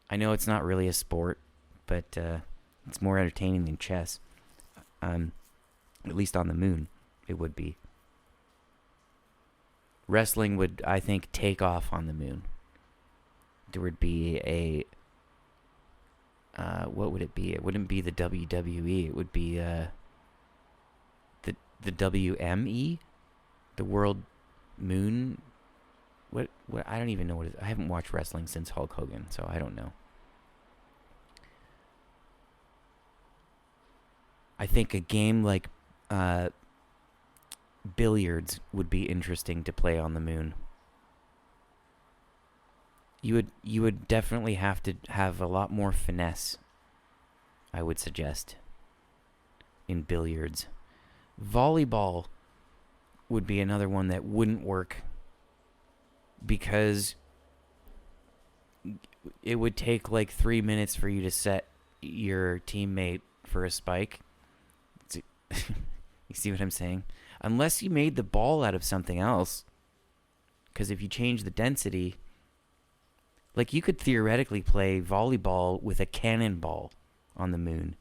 I know it's not really a sport, but it's more entertaining than chess. At least on the moon, it would be. Wrestling would, I think, take off on the moon. There would be a... what would it be? It wouldn't be the WWE. It would be the WME, the World Moon. What? I don't even know what it is. I haven't watched wrestling since Hulk Hogan, so I don't know. I think a game like billiards would be interesting to play on the moon. You would definitely have to have a lot more finesse, I would suggest, in billiards. Volleyball would be another one that wouldn't work because it would take like 3 minutes for you to set your teammate for a spike. You see what I'm saying? Unless you made the ball out of something else. Because if you change the density, like you could theoretically play volleyball with a cannonball on the moon.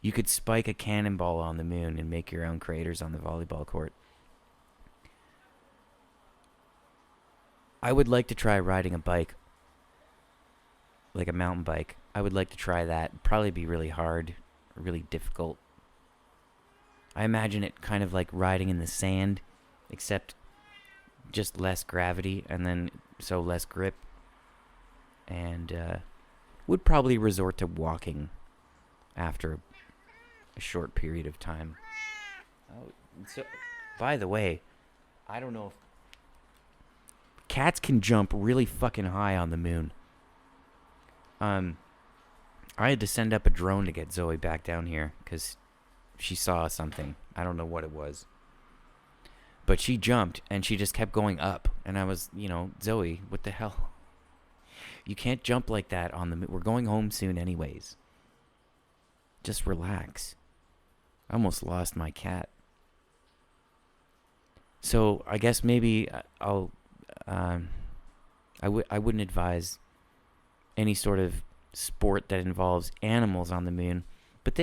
You could spike a cannonball on the moon and make your own craters on the volleyball court. I would like to try riding a bike. Like a mountain bike. I would like to try that. Probably be really hard. Really difficult. I imagine it kind of like riding in the sand, except just less gravity, and then so less grip. And would probably resort to walking after a short period of time. Oh, so by the way, I don't know if cats can jump really fucking high on the moon. I had to send up a drone to get Zoe back down here because she saw something. I don't know what it was. But she jumped and she just kept going up. And I was, Zoe, what the hell? You can't jump like that on the moon. We're going home soon anyways. Just relax. I almost lost my cat. So I guess maybe I wouldn't advise any sort of sport that involves animals on the moon. But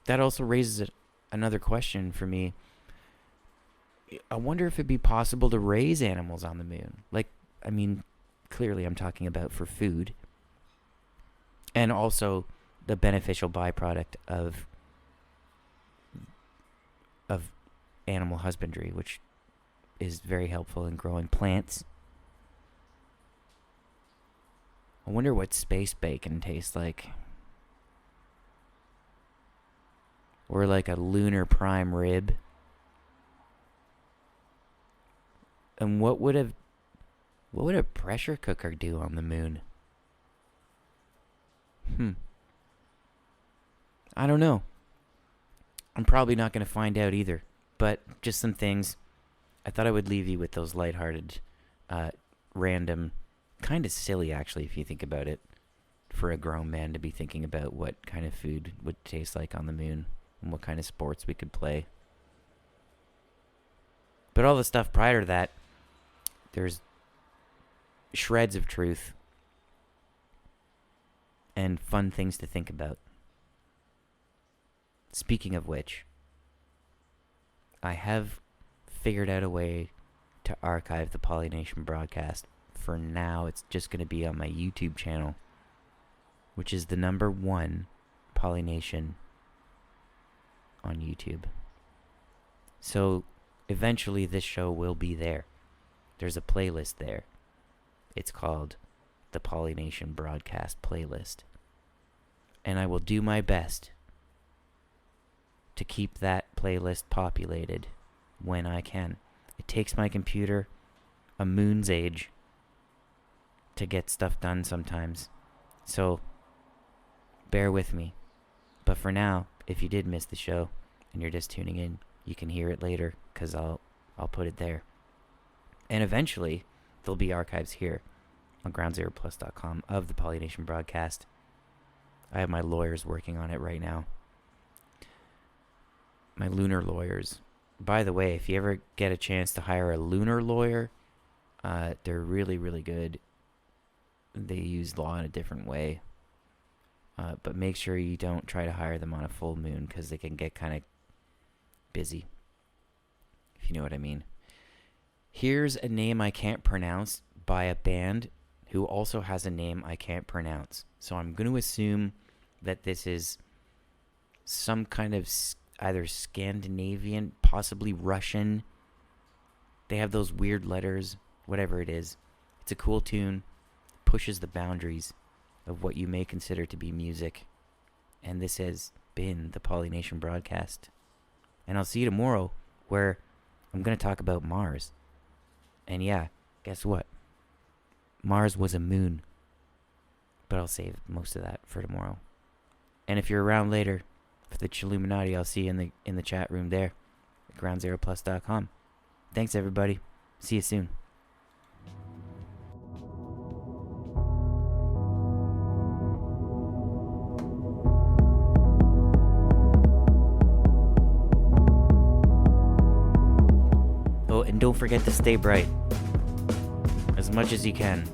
that also raises another question for me. I wonder if it'd be possible to raise animals on the moon. Clearly I'm talking about for food. And also the beneficial byproduct of animal husbandry, which is very helpful in growing plants. I wonder what space bacon tastes like. Or like a lunar prime rib. And what would a pressure cooker do on the moon? I don't know. I'm probably not going to find out either. But just some things. I thought I would leave you with those lighthearted, random, kind of silly actually if you think about it, for a grown man to be thinking about what kind of food would taste like on the moon and what kind of sports we could play. But all the stuff prior to that, there's shreds of truth and fun things to think about. Speaking of which, I have figured out a way to archive the Polynation broadcast. For now, it's just going to be on my YouTube channel, which is the #1 Polynation on YouTube. So eventually this show will be there. There's a playlist there. It's called the Polynation Broadcast Playlist. And I will do my best to keep that playlist populated when I can. It takes my computer a moon's age to get stuff done sometimes. So bear with me. But for now, if you did miss the show and you're just tuning in, you can hear it later because I'll put it there. And eventually, there'll be archives here on groundzeroplus.com of the Polynation broadcast. I have my lawyers working on it right now. My lunar lawyers. By the way, if you ever get a chance to hire a lunar lawyer, they're really, really good. They use law in a different way. But make sure you don't try to hire them on a full moon because they can get kind of busy, if you know what I mean. Here's a name I can't pronounce by a band who also has a name I can't pronounce. So I'm going to assume that this is some kind of either Scandinavian, possibly Russian. They have those weird letters, whatever it is. It's a cool tune, pushes the boundaries of what you may consider to be music. And this has been the Polynation broadcast. And I'll see you tomorrow, where I'm going to talk about Mars. And yeah, guess what? Mars was a moon. But I'll save most of that for tomorrow. And if you're around later for the Chilluminati, I'll see you in the chat room there at groundzeroplus.com. Thanks, everybody. See you soon. Oh, and don't forget to stay bright as much as you can.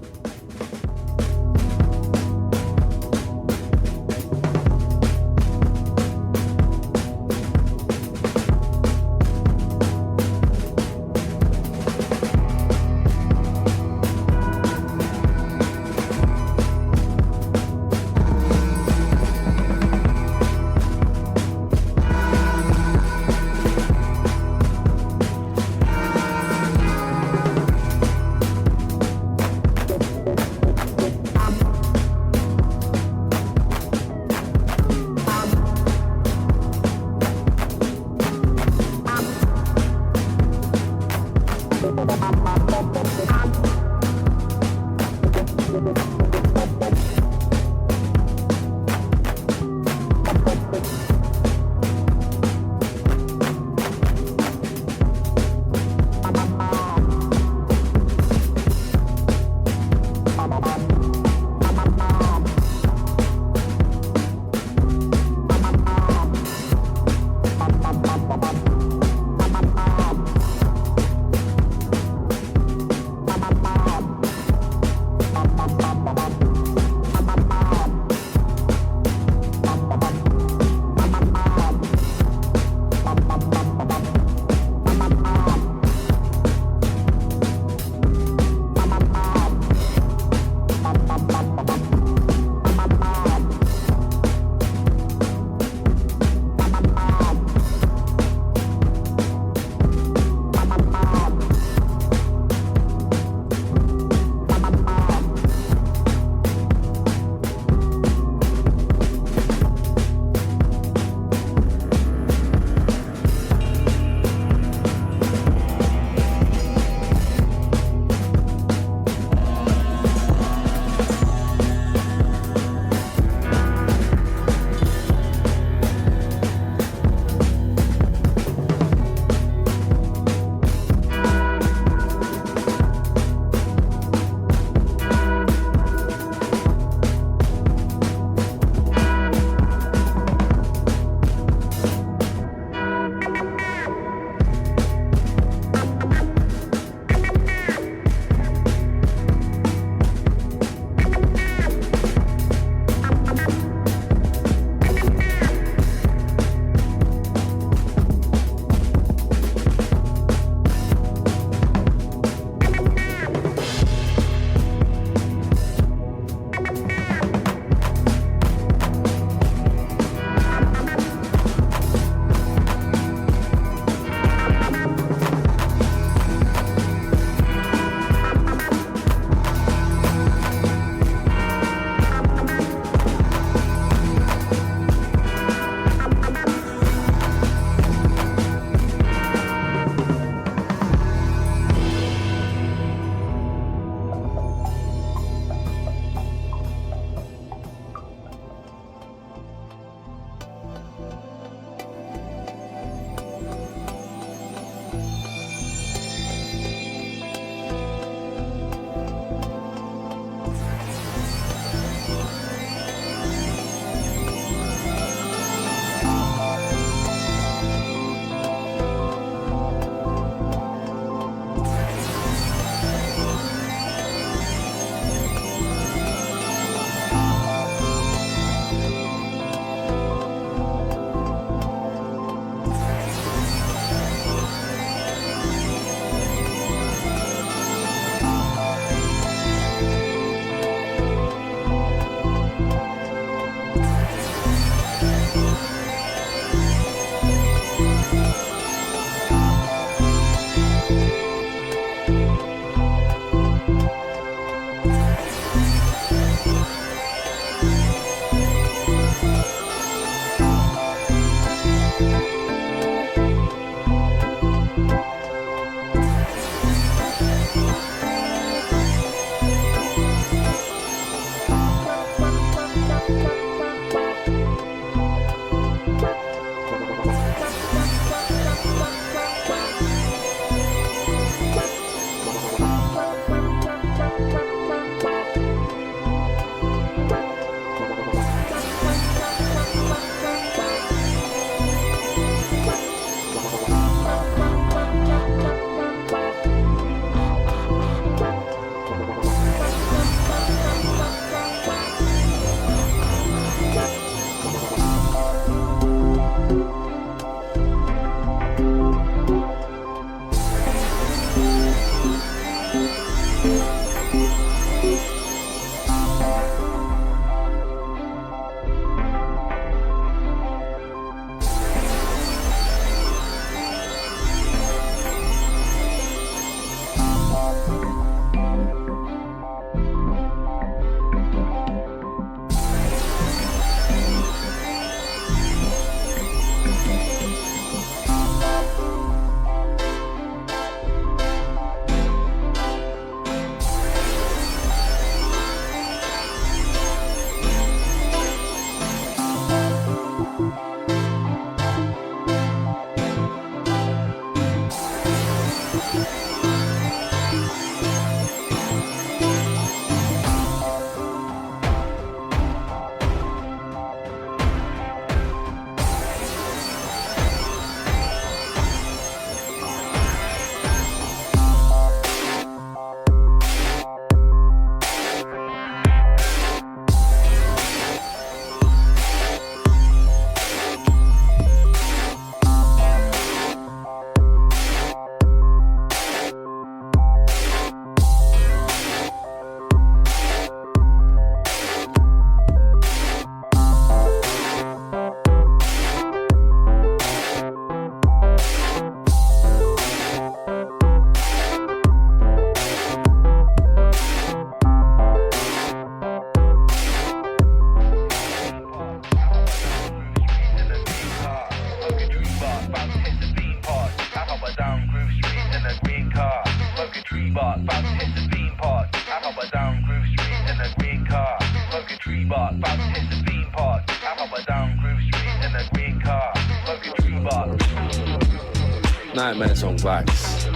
power down Groove Street in a green car, smoking tree bark. Nightmares on wax.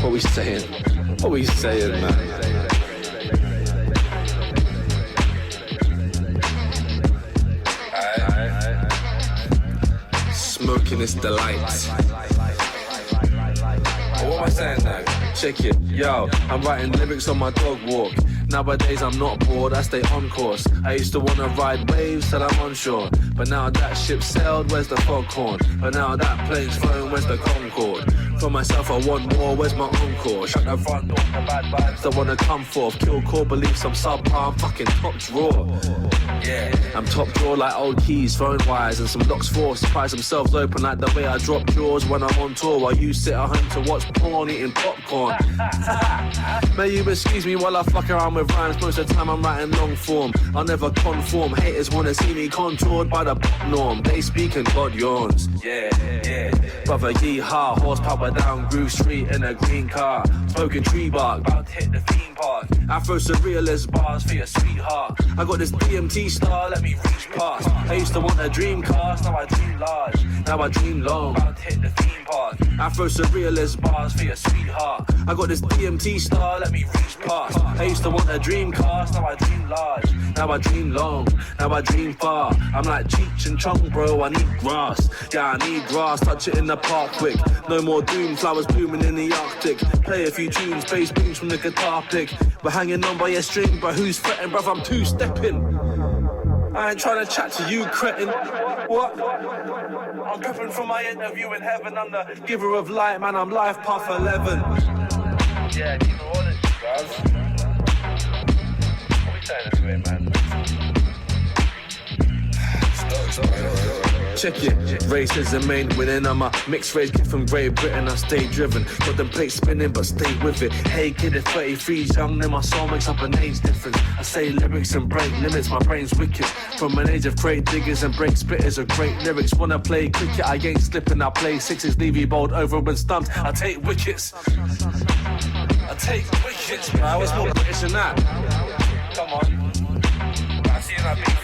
What we saying? What we saying, man? Smoking is delight. What am I saying now? Check it, yo, I'm writing lyrics on my dog walk. Nowadays I'm not bored, I stay on course. I used to wanna ride waves till I'm on shore, but now that ship sailed, where's the foghorn? But now that plane's flown, where's the Concorde? For myself I want more, where's my encore? Shut the front door to bad vibes that wanna come forth. Kill core beliefs, I'm subpar, I'm fucking top drawer. Yeah, I'm top drawer like old keys, phone wires and some locks for. Surprise themselves open like the way I drop drawers when I'm on tour, while you sit at home to watch porn eating popcorn. May you excuse me while I fuck around with rhymes. Most of the time I'm writing long form, I'll never conform. Haters wanna see me contoured by the norm. They speak and God yawns. Yeah, yeah. Brother yee-haw, horsepower down Groove Street in a green car, smoking tree bark, about to hit the theme park. Afro surrealist bars for your sweetheart. I got this DMT star, let me reach past. I used to want a dream cast, now I dream large. Now I dream long, about to hit the theme park. Afro surrealist bars for your sweetheart. I got this DMT star, let me reach past. I used to want a dream cast, now I dream large. Now I dream long, now I dream far. I'm like Cheech and Chong, bro, I need grass. Yeah, I need grass, touch it in the park quick. No more doom, flowers blooming in the Arctic. Play a few tunes, bass booms from the guitar pick. We're hanging on by a string, but who's fretting, bruv? I'm two-stepping. I ain't trying to chat to you, cretin. What? I'm prepping for my interview in heaven. I'm the giver of light, man, I'm life path 11. Yeah, keep it honest, bruv. What we saying to it, man? Check it, racism ain't winning. I'm a mixed race kid from Great Britain, I stay driven. Got them plates spinning, but stay with it. Hey kid, at 33's young, then my soul makes up an age difference. I say lyrics and break limits, my brain's wicked. From an age of crate diggers and break spitters of great lyrics. Wanna play cricket, I ain't slipping, I play sixes, leave you bowled over when stumped. I take wickets. I take wickets, man. I was more British than that. Come on. I see you not being